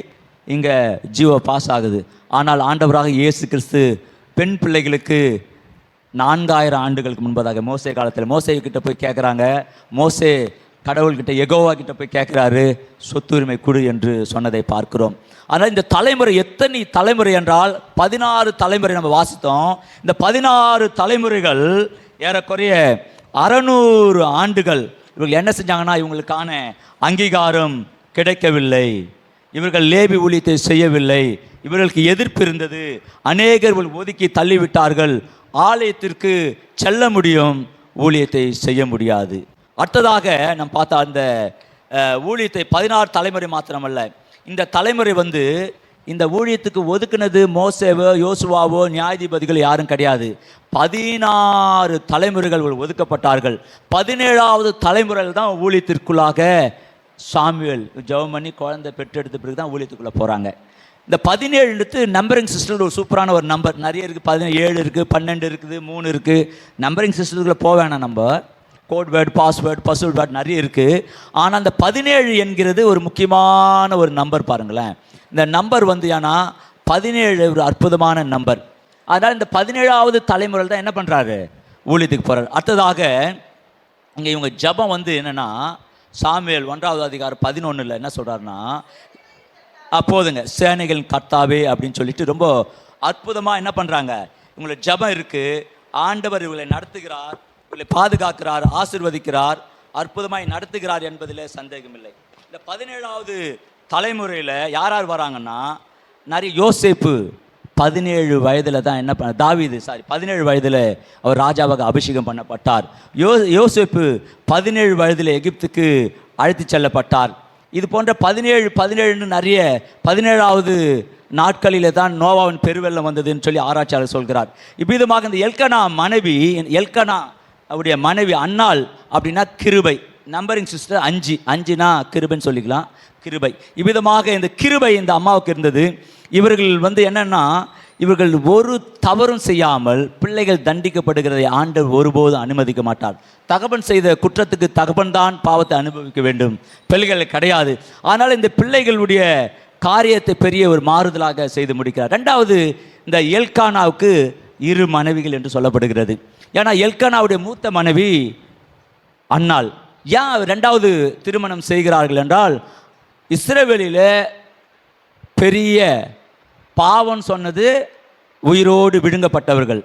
இங்கே ஜியோ பாஸ் ஆகுது. ஆனால் ஆண்டவராக இயேசு கிறிஸ்து பெண் பிள்ளைகளுக்கு 4000 ஆண்டுகளுக்கு முன்பதாக மோசே காலத்தில் மோசே கிட்ட போய் கேட்குறாங்க, மோசே கடவுள்கிட்ட யெகோவா கிட்ட போய் கேட்குறாரு சொத்துரிமை கொடு என்று சொன்னதை பார்க்கிறோம். ஆனால் இந்த தலைமுறை எத்தனை தலைமுறை என்றால் 16 தலைமுறை நம்ம வாசித்தோம். இந்த 16 தலைமுறைகள் ஏறக்குறைய 600 ஆண்டுகள் இவர்கள் என்ன செஞ்சாங்கன்னா, இவங்களுக்கான அங்கீகாரம் கிடைக்கவில்லை, இவர்கள் லேவி ஊழியத்தை செய்யவில்லை, இவர்களுக்கு எதிர்ப்பு இருந்தது, அநேகர் ஒதுக்கி தள்ளிவிட்டார்கள், ஆலயத்திற்கு செல்ல முடியும், ஊழியத்தை செய்ய முடியாது. அடுத்ததாக நம்ம பார்த்தா அந்த ஊழியத்தை 16 தலைமுறை மாத்திரமல்ல, இந்த தலைமுறை இந்த ஊழியத்துக்கு ஒதுக்குனது மோசேவோ யோசுவாவோ நியாயாதிபதிகள் யாரும் கிடையாது. 16 தலைமுறைகள் ஒதுக்கப்பட்டார்கள். 17வது தலைமுறையில் தான் ஊழியத்திற்குள்ளாக சாமுவேல் ஜெபம் பண்ணி குழந்தை பெற்றெடுத்த பிறகு தான் ஊழியத்துக்குள்ளே போகிறாங்க. இந்த 17 நம்பரிங் சிஸ்டத்தில் ஒரு சூப்பரான ஒரு நம்பர் நிறைய இருக்குது. 17 இருக்குது, 12 இருக்குது, 3 இருக்குது. நம்பரிங் சிஸ்டத்துக்குள்ளே போக வேணாம், நம்ம code word, password, Fazul word நிறைய இருக்குது. ஆனால் அந்த 17 என்கிறது ஒரு முக்கியமான ஒரு நம்பர் பாருங்களேன். இந்த நம்பர் ஏன்னா 17 ஒரு அற்புதமான நம்பர். அதனால் இந்த 17வது தலைமுறையில் தான் என்ன பண்ணுறாரு, ஊழியத்துக்கு போகிறார். அடுத்ததாக இங்கே இவங்க ஜபம் என்னென்னா, சாமுவேல் 1வது அதிகாரம் 11 என்ன சொல்கிறாருன்னா, அப்போதுங்க சேனைகளின் கர்த்தாவே அப்படின்னு சொல்லிட்டு ரொம்ப அற்புதமாக என்ன பண்ணுறாங்க, இவங்களை ஜபம் இருக்குது. ஆண்டவர் இவங்களை நடத்துகிறார், இவங்களை பாதுகாக்கிறார், ஆசீர்வதிக்கிறார், அற்புதமாய் நடத்துகிறார் என்பதில் சந்தேகமில்லை. இந்த 17வது தலைமுறையில் யார் யார் வராங்கன்னா, நிறைய யோசேப்பு 17 வயதில் தான் என்ன பண்ண, தாவீது 17 வயதில் அவர் ராஜாவாக அபிஷேகம் பண்ணப்பட்டார். யோசேப்பு 17 வயதில் எகிப்துக்கு அழைத்து செல்லப்பட்டார். இது போன்ற 17 நிறைய 17வது நாட்களில் தான் நோவாவின் பெருவெள்ளம் வந்ததுன்னு சொல்லி ஆராய்ச்சியாளர் சொல்கிறார். இவ்விதமாக இந்த எல்கனா அவருடைய மனைவி அன்னாள் அப்படின்னா கிருபை, நம்பரிங் சிஸ்டர் 5னா கிருபைன்னு சொல்லிக்கலாம், கிருபை. இவ்விதமாக இந்த கிருபை இந்த அம்மாவுக்கு இருந்தது. இவர்கள் என்னன்னா, இவர்கள் ஒரு தவறும் செய்யாமல் பிள்ளைகள் தண்டிக்கப்படுகிறதை ஆண்டவர் ஒருபோதும் அனுமதிக்க மாட்டார். தகப்பன் செய்த குற்றத்துக்கு தகப்பன் தான் பாவத்தை அனுபவிக்க வேண்டும், பிள்ளைகள் கிடையாது. ஆனால் இந்த பிள்ளைகளுடைய காரியத்தை பெரிய ஒரு மாறுதலாக செய்து முடிக்கிறார். 2வது இந்த எல்கானாவுக்கு 2 மனைவிகள் என்று சொல்லப்படுகிறது. ஏன்னா எல்கானாவுடைய மூத்த மனைவி அன்னாள். ஏன் ரெண்டாவது திருமணம் செய்கிறார்கள் என்றால், இஸ்ரவேலில் பெரிய பாவம் சொன்னது உயிரோடு விழுங்கப்பட்டவர்கள்.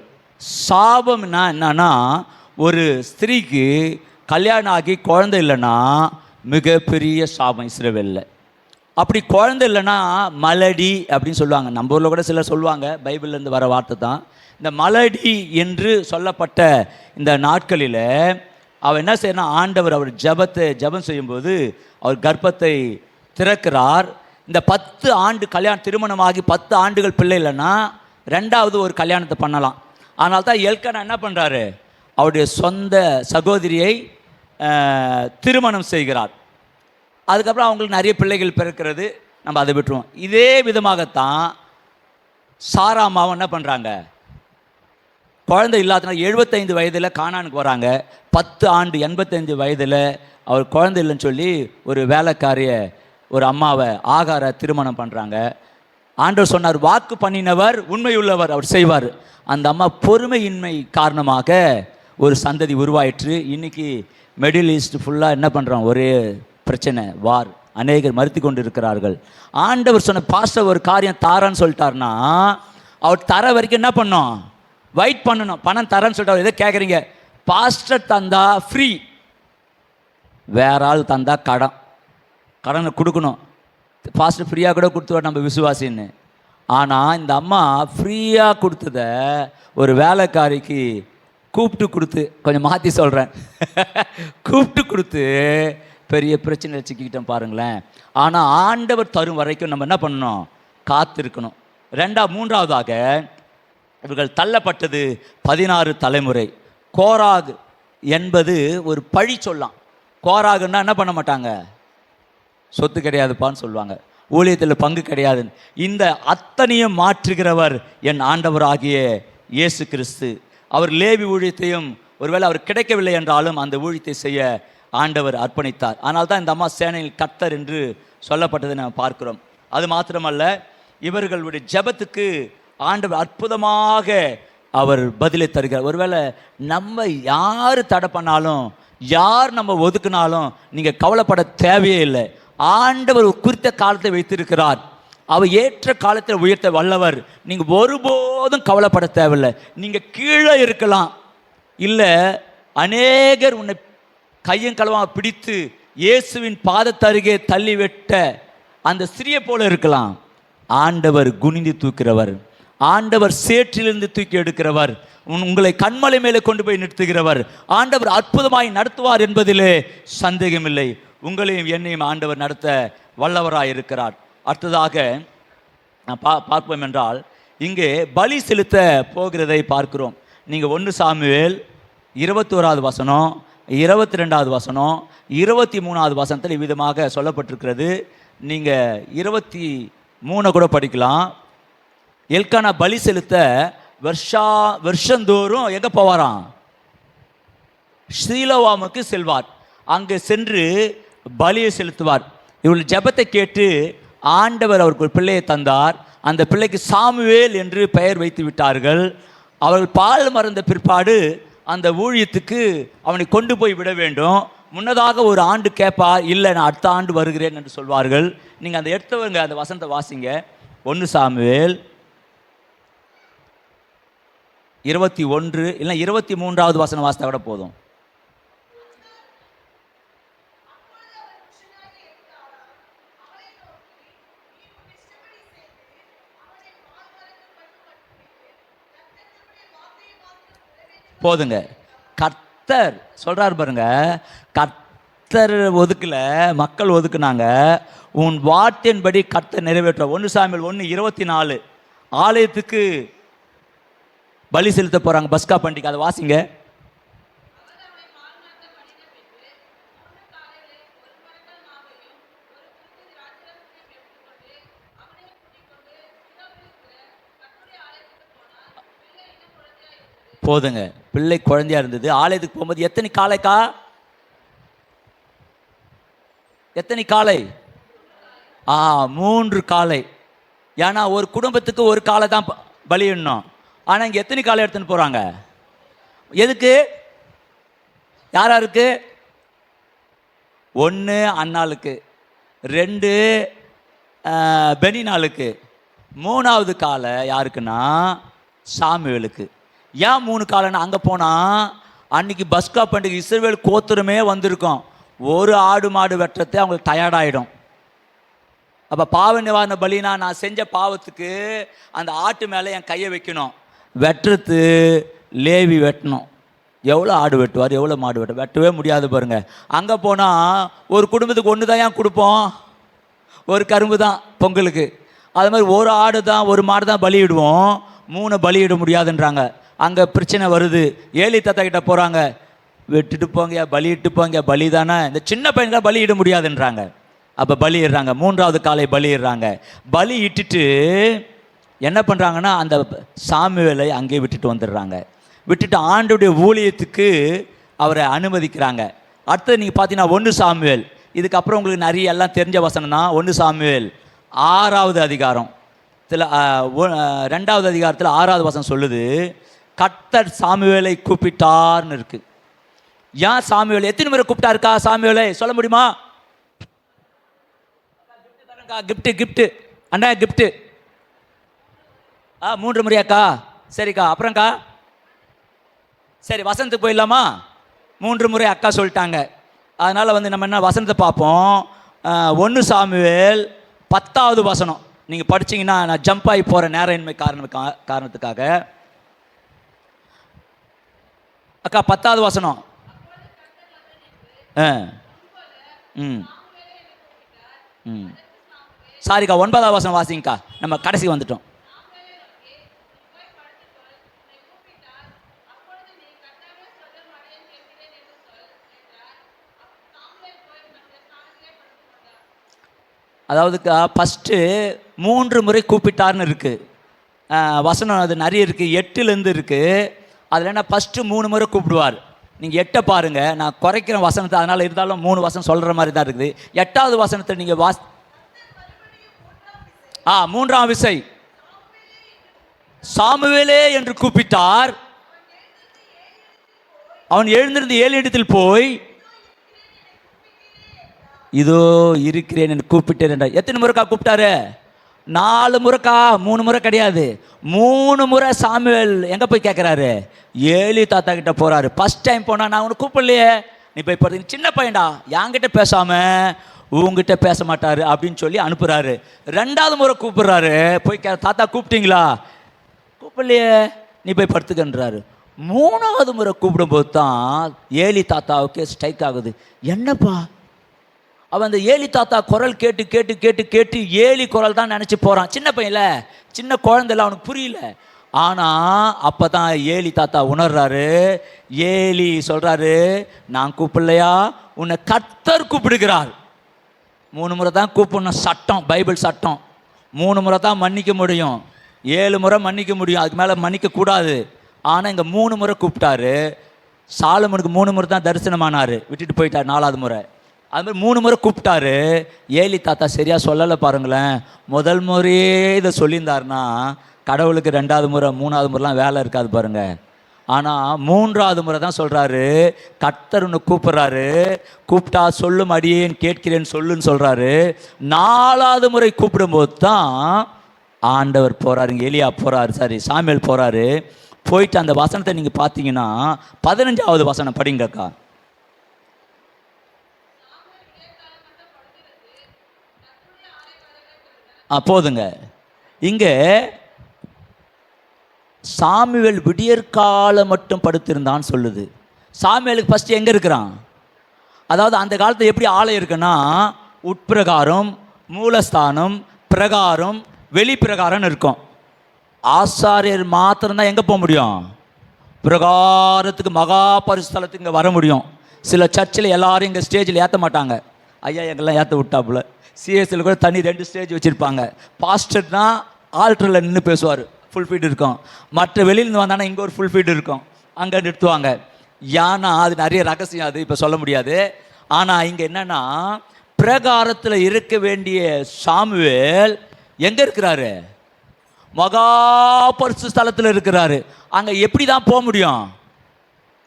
சாபம் என்னன்னா, ஒரு ஸ்திரீக்கு கல்யாணம் ஆகி குழந்தை இல்லைன்னா மிகப்பெரிய சாபம் இஸ்ரவேலில். அப்படி குழந்தை இல்லைன்னா மலடி அப்படின்னு சொல்லுவாங்க. நம்ம ஊரில் கூட சிலர் சொல்லுவாங்க, பைபிள்லேருந்து வர வார்த்தை தான். இந்த மலடி என்று சொல்லப்பட்ட இந்த நாட்களில் அவர் என்ன செய்யணும், ஆண்டவர் அவர் ஜெபம் செய்யும்போது அவர் கர்ப்பத்தை திறக்கிறார். இந்த 10 ஆண்டு திருமணமாகி 10 ஆண்டுகள் பிள்ளை இல்லைன்னா ரெண்டாவது ஒரு கல்யாணத்தை பண்ணலாம். அதனால தான் எல்கானா என்ன பண்ணுறாரு, அவருடைய சொந்த சகோதரியை திருமணம் செய்கிறார். அதுக்கப்புறம் அவங்களுக்கு நிறைய பிள்ளைகள் பிறக்கிறது, நம்ம அதை விட்டுருவோம். இதே விதமாகத்தான் சாராமாவும் என்ன பண்ணுறாங்க, குழந்தை இல்லாதனால 75 வயதில் கானானுக்கு வராங்க. 10 ஆண்டு 85 வயதில் அவர் குழந்தை இல்லைன்னு சொல்லி ஒரு வேலைக்காரிய ஒரு அம்மாவை ஆகார திருமணம் பண்ணுறாங்க. ஆண்டவர் சொன்னார், வாக்கு பண்ணினவர் உண்மையுள்ளவர், அவர் செய்வார். அந்த அம்மா பொறுமையின்மை காரணமாக ஒரு சந்ததி உருவாயிற்று. இன்றைக்கி மிடில் ஈஸ்ட் ஃபுல்லாக என்ன பண்ணுறோம், ஒரே பிரச்சனை, வார், அநேகர் மறுத்து கொண்டு இருக்கிறார்கள். ஆண்டவர் சொன்ன பாஸ்டர் ஒரு காரியம் தாரான்னு சொல்லிட்டார்னா அவர் தர வரைக்கும் என்ன பண்ணோம், வெயிட் பண்ணணும். பணம் தரேன்னு சொல்லிட்டு எதை கேட்குறீங்க, பாஸ்டர் தந்தா ஃப்ரீ, வேற ஆள் தந்தா கடனை கொடுக்கணும். பாஸ்டர் ஃப்ரீயாக கூட கொடுத்துவார் நம்ம விசுவாசின்னு. ஆனால் இந்த அம்மா ஃப்ரீயாக கொடுத்தத ஒரு வேலைக்காரிக்கு கூப்பிட்டு கொடுத்து, கொஞ்சம் மாற்றி சொல்கிறேன், கூப்பிட்டு கொடுத்து பெரிய பிரச்சனை சிக்கிக்கிட்டோம் பாருங்களேன். ஆனால் ஆண்டவர் தரும் வரைக்கும் நம்ம என்ன பண்ணணும், காத்திருக்கணும். மூன்றாவதாக இவர்கள் தள்ளப்பட்டது 16 தலைமுறை. கோராகு என்பது ஒரு பழி சொல்லாம். கோராகுன்னா என்ன பண்ண மாட்டாங்க, சொத்து கிடையாதுப்பான்னு சொல்லுவாங்க, ஊழியத்தில் பங்கு கிடையாது. இந்த அத்தனையும் மாற்றுகிறவர் என் ஆண்டவராகிய இயேசு கிறிஸ்து. அவர் லேவி ஊழியத்தையும் ஒருவேளை அவர் கிடைக்கவில்லை என்றாலும் அந்த ஊழியத்தை செய்ய ஆண்டவர் அர்ப்பணித்தார். ஆனால் தான் இந்த அம்மா சேனையில் கர்த்தர் என்று சொல்லப்பட்டதை நாம் பார்க்கிறோம். அது மாத்திரமல்ல, இவர்களுடைய ஜெபத்துக்கு ஆண்டவர் அற்புதமாக அவர் பதிலை தருகிறார். ஒருவேளை நம்ம யார் தடை பண்ணாலும், யார் நம்ம ஒதுக்குனாலும் நீங்கள் கவலைப்பட தேவையே இல்லை. ஆண்டவர் குறித்த காலத்தை வைத்திருக்கிறார். அவர் ஏற்ற காலத்தில் உயர்த்த வல்லவர். நீங்கள் ஒருபோதும் கவலைப்பட தேவையில்லை. நீங்கள் கீழே இருக்கலாம், இல்லை அநேகர் உன்னை கையும் களவாக பிடித்து இயேசுவின் பாதத்தருகே தள்ளிவிட்ட அந்த ஸ்திரியை போல இருக்கலாம். ஆண்டவர் குனிந்து தூக்கிறவர், ஆண்டவர் சேற்றிலிருந்து தூக்கி எடுக்கிறவர், உங்களை கண்மலை மேலே கொண்டு போய் நிறுத்துகிறவர். ஆண்டவர் அற்புதமாய் நடத்துவார் என்பதிலே சந்தேகமில்லை. உங்களையும் என்னையும் ஆண்டவர் நடத்த வல்லவராய் இருக்கிறார். அடுத்ததாக பார்ப்போம் என்றால், இங்கே பலி செலுத்த போகிறதை பார்க்கிறோம். நீங்கள் 1 சாமுவேல் 21வது வசனம், 22வது வசனம், 23வது வசனத்தில் இவ்விதமாக சொல்லப்பட்டிருக்கிறது. நீங்கள் 23 கூட படிக்கலாம். எல்கானா பலி செலுத்த வருஷந்தோறும் எங்கே போவாராம், ஷீலோவாமுக்கு செல்வார். அங்கே சென்று பலியை செலுத்துவார். இவர்கள் ஜெபத்தை கேட்டு ஆண்டவர் அவருக்கு ஒரு பிள்ளையை தந்தார். அந்த பிள்ளைக்கு சாமுவேல் என்று பெயர் வைத்து விட்டார்கள். அவர்கள் பால் மறந்த பிற்பாடு அந்த ஊழியத்துக்கு அவனை கொண்டு போய் விட வேண்டும். முன்னதாக ஒரு ஆண்டு கேட்பார், இல்லை நான் அடுத்த ஆண்டு வருகிறேன் என்று சொல்வார்கள். நீங்கள் அந்த எடுத்தவங்க அந்த வசனத்தை வாசிங்க. 1 சாமுவேல் 21 இல்லை 23வது வசனம் வாசித்தா கூட போதும். போதுங்க. கர்த்தர் சொல்றாரு பாருங்க, கர்த்தர் ஒதுக்கல, மக்கள் ஒதுக்குனாங்க. உன் வார்த்தையின்படி கர்த்தர் நிறைவேற்ற. 1 சாமுவேல் 1:24 ஆலயத்துக்கு பலி செலுத்த போறாங்க, பஸ்கா பண்டிகை. அதை வாசிங்க. போதுங்க. பிள்ளை குழந்தையா இருந்தது. ஆலயத்துக்கு போகும்போது எத்தனை காளை? 3 காளை. ஏன்னா ஒரு குடும்பத்துக்கு ஒரு காளை தான் பலியிடணும். ஆனால் இங்கே எத்தனை காளை எடுத்துன்னு போகிறாங்க? எதுக்கு? யாராருக்கு? 1 அன்னாளுக்கு, 2 பெனினாளுக்கு, 3வது காலை யாருக்குன்னா சாமுவேலுக்கு. ஏன் 3 காலைன்னா, அங்கே போனால் அன்னைக்கு பஸ்கா பண்டிகை இஸ்ரவேல் கோத்திரமே வந்திருக்கும். ஒரு ஆடு மாடு வெட்டுறதே அவங்களுக்கு டயர்டாயிடும். அப்போ பாவ நிவாரண பலினா நான் செஞ்ச பாவத்துக்கு அந்த ஆட்டு மேலே என் கையை வைக்கணும். வெட்டுறது லேவி வெட்டணும். எவ்வளோ ஆடு வெட்டுவார், எவ்வளோ மாடு வெட்டவே முடியாது பாருங்க. அங்கே போனால் ஒரு குடும்பத்துக்கு 1 தான் ஏன் கொடுப்போம், ஒரு கரும்பு தான் பொங்கலுக்கு. அது மாதிரி ஒரு ஆடு தான், ஒரு மாடு தான் பலியிடுவோம், 3 பலியிட முடியாதுன்றாங்க. அங்கே பிரச்சனை வருது. ஏலி தாத்தா கிட்ட போகிறாங்க, வெட்டுட்டு போங்க, பலியிட்டு போங்க, பலி தானே, இந்த சின்ன பையன்கள் பலியிட முடியாதுன்றாங்க. அப்போ பலியிடுறாங்க, 3வது காலை பலியிடுறாங்க. பலி இட்டுட்டு என்ன பண்ணுறாங்கன்னா, அந்த சாமுவேலை அங்கே விட்டுட்டு வந்துடுறாங்க. விட்டுட்டு ஆண்டவருடைய ஊழியத்துக்கு அவரை அனுமதிக்கிறாங்க. அடுத்தது நீங்கள் பார்த்தீங்கன்னா 1 சாமுவேல். இதுக்கப்புறம் உங்களுக்கு நிறைய எல்லாம் தெரிஞ்ச வசனம் தான். 1 சாமுவேல் 6வது அதிகாரம் 2வது அதிகாரத்தில் 6வது வசனம் சொல்லுது, கர்த்தர் சாமுவேலை கூப்பிட்டார்னு இருக்கு. ஏன் சாமுவேல் எத்தனை முறை கூப்பிட்டாருக்கா சாமுவேலை சொல்ல முடியுமா? கிஃப்ட் அண்ணா கிஃப்ட் 3 முறையாக்கா? சரிக்கா. அப்புறம்க்கா சரி வசனத்துக்கு போயிடலாமா? 3 முறை அக்கா சொல்லிட்டாங்க. அதனால் நம்ம என்ன வசனத்தை பார்ப்போம். 1 சாமுவேல் 10வது வசனம் நீங்கள் படிச்சிங்கன்னா, நான் ஜம்ப் ஆகி போகிற நேரமின்மை காரணத்துக்காக. அக்கா 10வது வசனம். சாரிக்கா 9வது வசனம் வாசிங்கக்கா, நம்ம கடைசி வந்துட்டோம். அதாவதுக்கா ஃபஸ்ட்டு 3 முறை கூப்பிட்டார்னு இருக்குது வசனம். அது நிறைய இருக்குது, 8லேருந்து இருக்குது. அதில் என்ன ஃபஸ்ட்டு 3 முறை கூப்பிடுவார். நீங்கள் 8 பாருங்கள், நான் குறைக்கிறேன் வசனத்தை, அதனால் இருந்தாலும் 3 வசனம் சொல்கிற மாதிரி தான் இருக்குது. 8வது வசனத்தை நீங்கள் 3ஆம் விசை சாமுவேலே என்று கூப்பிட்டார். அவன் எழுந்திருந்து ஏலியிடத்தில் போய், இதோ இருக்கிறேன் என்று கூப்பிட்டேன் என்றார். எத்தனை முறைக்கா கூப்பிட்டாரு? 4 முறைக்கா, 3 முறை கிடையாது. 3 முறை சாமுவேல் எங்கே போய் கேட்குறாரு? ஏலி தாத்தா கிட்ட போகிறாரு. ஃபஸ்ட் டைம் போனால், நான் உனக்கு கூப்பிடலையே, நீ போய் பார்த்தீங்க சின்ன பையன்டா, என்கிட்ட பேசாமல் உங்ககிட்ட பேச மாட்டார் அப்படின்னு சொல்லி அனுப்புகிறாரு. 2வது முறை கூப்பிட்றாரு, போய் தாத்தா கூப்பிட்டீங்களா? கூப்பிடலையே, நீ போய் படுத்துக்கன்றாரு. 3வது முறை கூப்பிடும்போது தான் ஏலி தாத்தாவுக்கு ஸ்ட்ரைக் ஆகுது. என்னப்பா அவன் அந்த ஏலி தாத்தா குரல் கேட்டு கேட்டு கேட்டு கேட்டு ஏலி குரல் தான் நினச்சி போகிறான். சின்ன பையன்ல, சின்ன குழந்தைல, அவனுக்கு புரியல. ஆனால் அப்போ தான் ஏலி தாத்தா உணர்றாரு. ஏலி சொல்கிறாரு, நான் கூப்பிடலையா, உன்னை கர்த்தர் கூப்பிடுகிறார். 3 முறை தான் கூப்பிடணும், சட்டம், பைபிள் சட்டம். 3 முறை தான் மன்னிக்க முடியும், 7 முறை மன்னிக்க முடியும், அதுக்கு மேலே மன்னிக்கக்கூடாது. ஆனால் இங்கே 3 முறை கூப்பிட்டாரு. சாலமனுக்கு 3 முறை தான் தரிசனமானார், விட்டுட்டு போயிட்டார் 4வது முறை. அது மாதிரி 3 முறை கூப்பிட்டாரு. ஏலி தாத்தா சரியாக சொல்லலை பாருங்களேன். முதல் முறையே இதை சொல்லியிருந்தாருன்னா கடவுளுக்கு 2வது முறை 3வது முறைலாம் வேலை இருக்காது பாருங்க. ஆனால் 3வது முறை தான் சொல்கிறாரு, கர்த்தர் ஒன்று கூப்பிட்றாரு. கூப்பிட்டா சொல்லும் அடியேன் கேட்கிறேன்னு சொல்லுன்னு சொல்கிறாரு. 4வது முறை கூப்பிடும்போது தான் ஆண்டவர் போகிறாருங்க, எலியா போகிறாரு, சாமுவேல் போகிறாரு. போயிட்டு அந்த வசனத்தை நீங்கள் பார்த்தீங்கன்னா 15வது வசனம் படிங்கக்கா. போதுங்க. இங்கே சாமுவேல் விடியற்காலம் மட்டும் படுத்திருந்தான்னு சொல்லுது. சாமுவேலுக்கு ஃபஸ்ட்டு எங்கே இருக்கிறான்? அதாவது அந்த காலத்தில் எப்படி ஆலயம் இருக்குன்னா, உட்பிரகாரம், மூலஸ்தானம், பிரகாரம், வெளிப்பிரகாரம் இருக்கும். ஆசாரியர் மாத்திரம்தான் எங்கே போக முடியும்? பிரகாரத்துக்கு, மகா பரிசுத்தலத்துக்கு இங்கே வர முடியும். சில சர்ச்சில் எல்லாரும் இங்கே ஸ்டேஜில் ஏற்ற மாட்டாங்க. ஐயா எங்கெல்லாம் ஏற்ற விட்டாப்புல. சிஎஸ்சில் கூட தனி 2 ஸ்டேஜ் வச்சுருப்பாங்க. பாஸ்டர்னா ஆல்டரில் நின்று பேசுவார், ஃபுல் ஃபீட் இருக்கும். மற்ற வெளியிலேருந்து வந்தாங்கன்னா இங்கே ஒரு ஃபுல் ஃபீட் இருக்கும், அங்கே நிறுத்துவாங்க. ஏன்னா அது நிறைய ரகசியம், அது இப்போ சொல்ல முடியாது. ஆனால் இங்கே என்னென்னா, பிரகாரத்தில் இருக்க வேண்டிய சாமுவேல் எங்கே இருக்கிறாரு? மகா பரிசு ஸ்தலத்தில் இருக்கிறாரு. அங்கே எப்படி தான் போக முடியும்?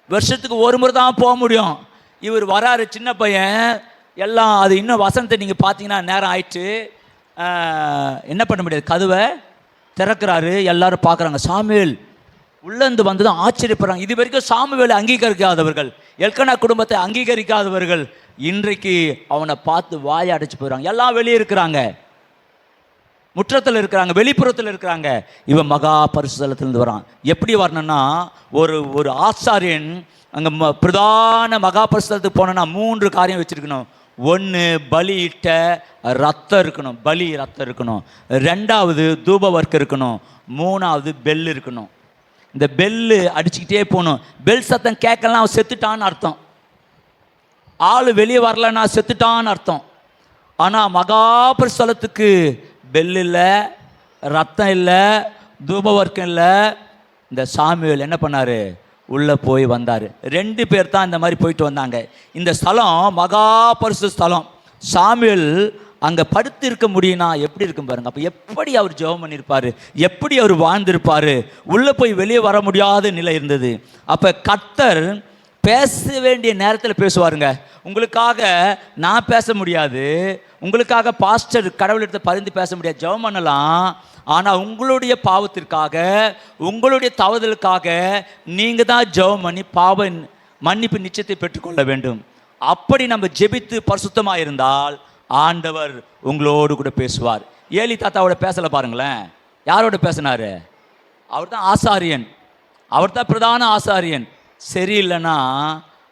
வருஷத்துக்கு 1 முறை தான் போக முடியும். இவர் வராரு, சின்ன பையன், எல்லாம் அது இன்னும் வசனத்தை நீங்கள் பார்த்தீங்கன்னா நேரம் ஆயிடுச்சு. என்ன பண்ண முடியாது, கதவை திறக்கிறாரு. எல்லாரும் பார்க்குறாங்க. சாமுவேல் உள்ளேந்து வந்ததும் ஆச்சரியப்படுறாங்க. இது வரைக்கும் சாமுவேலை அங்கீகரிக்காதவர்கள், எல்கனா குடும்பத்தை அங்கீகரிக்காதவர்கள் இன்றைக்கு அவனை பார்த்து வாயை அடைச்சு போயிடுறாங்க. எல்லாம் வெளியே இருக்கிறாங்க, முற்றத்தில் இருக்கிறாங்க, வெளிப்புறத்தில் இருக்கிறாங்க. இவன் மகா பரிசுத்தலத்திலிருந்து வரான். எப்படி வரணும்னா, ஒரு ஆசாரியன் அங்கே பிரதான மகா பரிசுத்தலத்துக்கு போனோன்னா 3 காரியம் வச்சுருக்கணும். 1 பலியிட்ட ரத்தம் இருக்கணும், பலி ரத்தம் இருக்கணும். 2வது தூப வர்க்கம் இருக்கணும். 3வது பெல் இருக்கணும். இந்த பெல்லு அடிச்சுக்கிட்டே போகணும். பெல் சத்தம் கேட்கலாம், அவன் செத்துட்டான்னு அர்த்தம். ஆள் வெளியே வரலன்னா செத்துட்டான்னு அர்த்தம். ஆனால் மகா பரிசுத்தலத்துக்கு பெல் இல்லை, ரத்தம் இல்லை, தூப வர்க்கம் இல்லை. இந்த சாமுவேல் என்ன பண்ணார், உள்ளே போய் வந்தார். 2 பேர் தான் இந்த மாதிரி போயிட்டு வந்தாங்க. இந்த ஸ்தலம் மகா பரிசுத்த ஸ்தலம். சாமுவேல் அங்கே படுத்து இருக்க முடியும்னா எப்படி இருக்கும் பாருங்க. அப்போ எப்படி அவர் ஜெபம் பண்ணியிருப்பார், எப்படி அவர் வாழ்ந்திருப்பார். உள்ளே போய் வெளியே வர முடியாத நிலை இருந்தது. அப்போ கர்த்தர் பேச வேண்டிய நேரத்தில் பேசுவாருங்க. உங்களுக்காக நான் பேச முடியாது, உங்களுக்காக பாஸ்டர் கடவுளிடத்தை பரிந்து பேச முடியாது, ஜெபம் பண்ணலாம். ஆனால் உங்களுடைய பாவத்திற்காக, உங்களுடைய தவறுதலுக்காக நீங்கள் தான் ஜெபம் பண்ணி பாவ மன்னிப்பு நிச்சயத்தை பெற்றுக்கொள்ள வேண்டும். அப்படி நம்ம ஜெபித்து பரிசுத்தமாக இருந்தால் ஆண்டவர் உங்களோடு கூட பேசுவார். ஏலி தாத்தாவோட பேசலை பாருங்களேன். யாரோட பேசினாரு? அவர் தான் ஆசாரியன், அவர் தான் பிரதான ஆசாரியன். சரியில்லைன்னா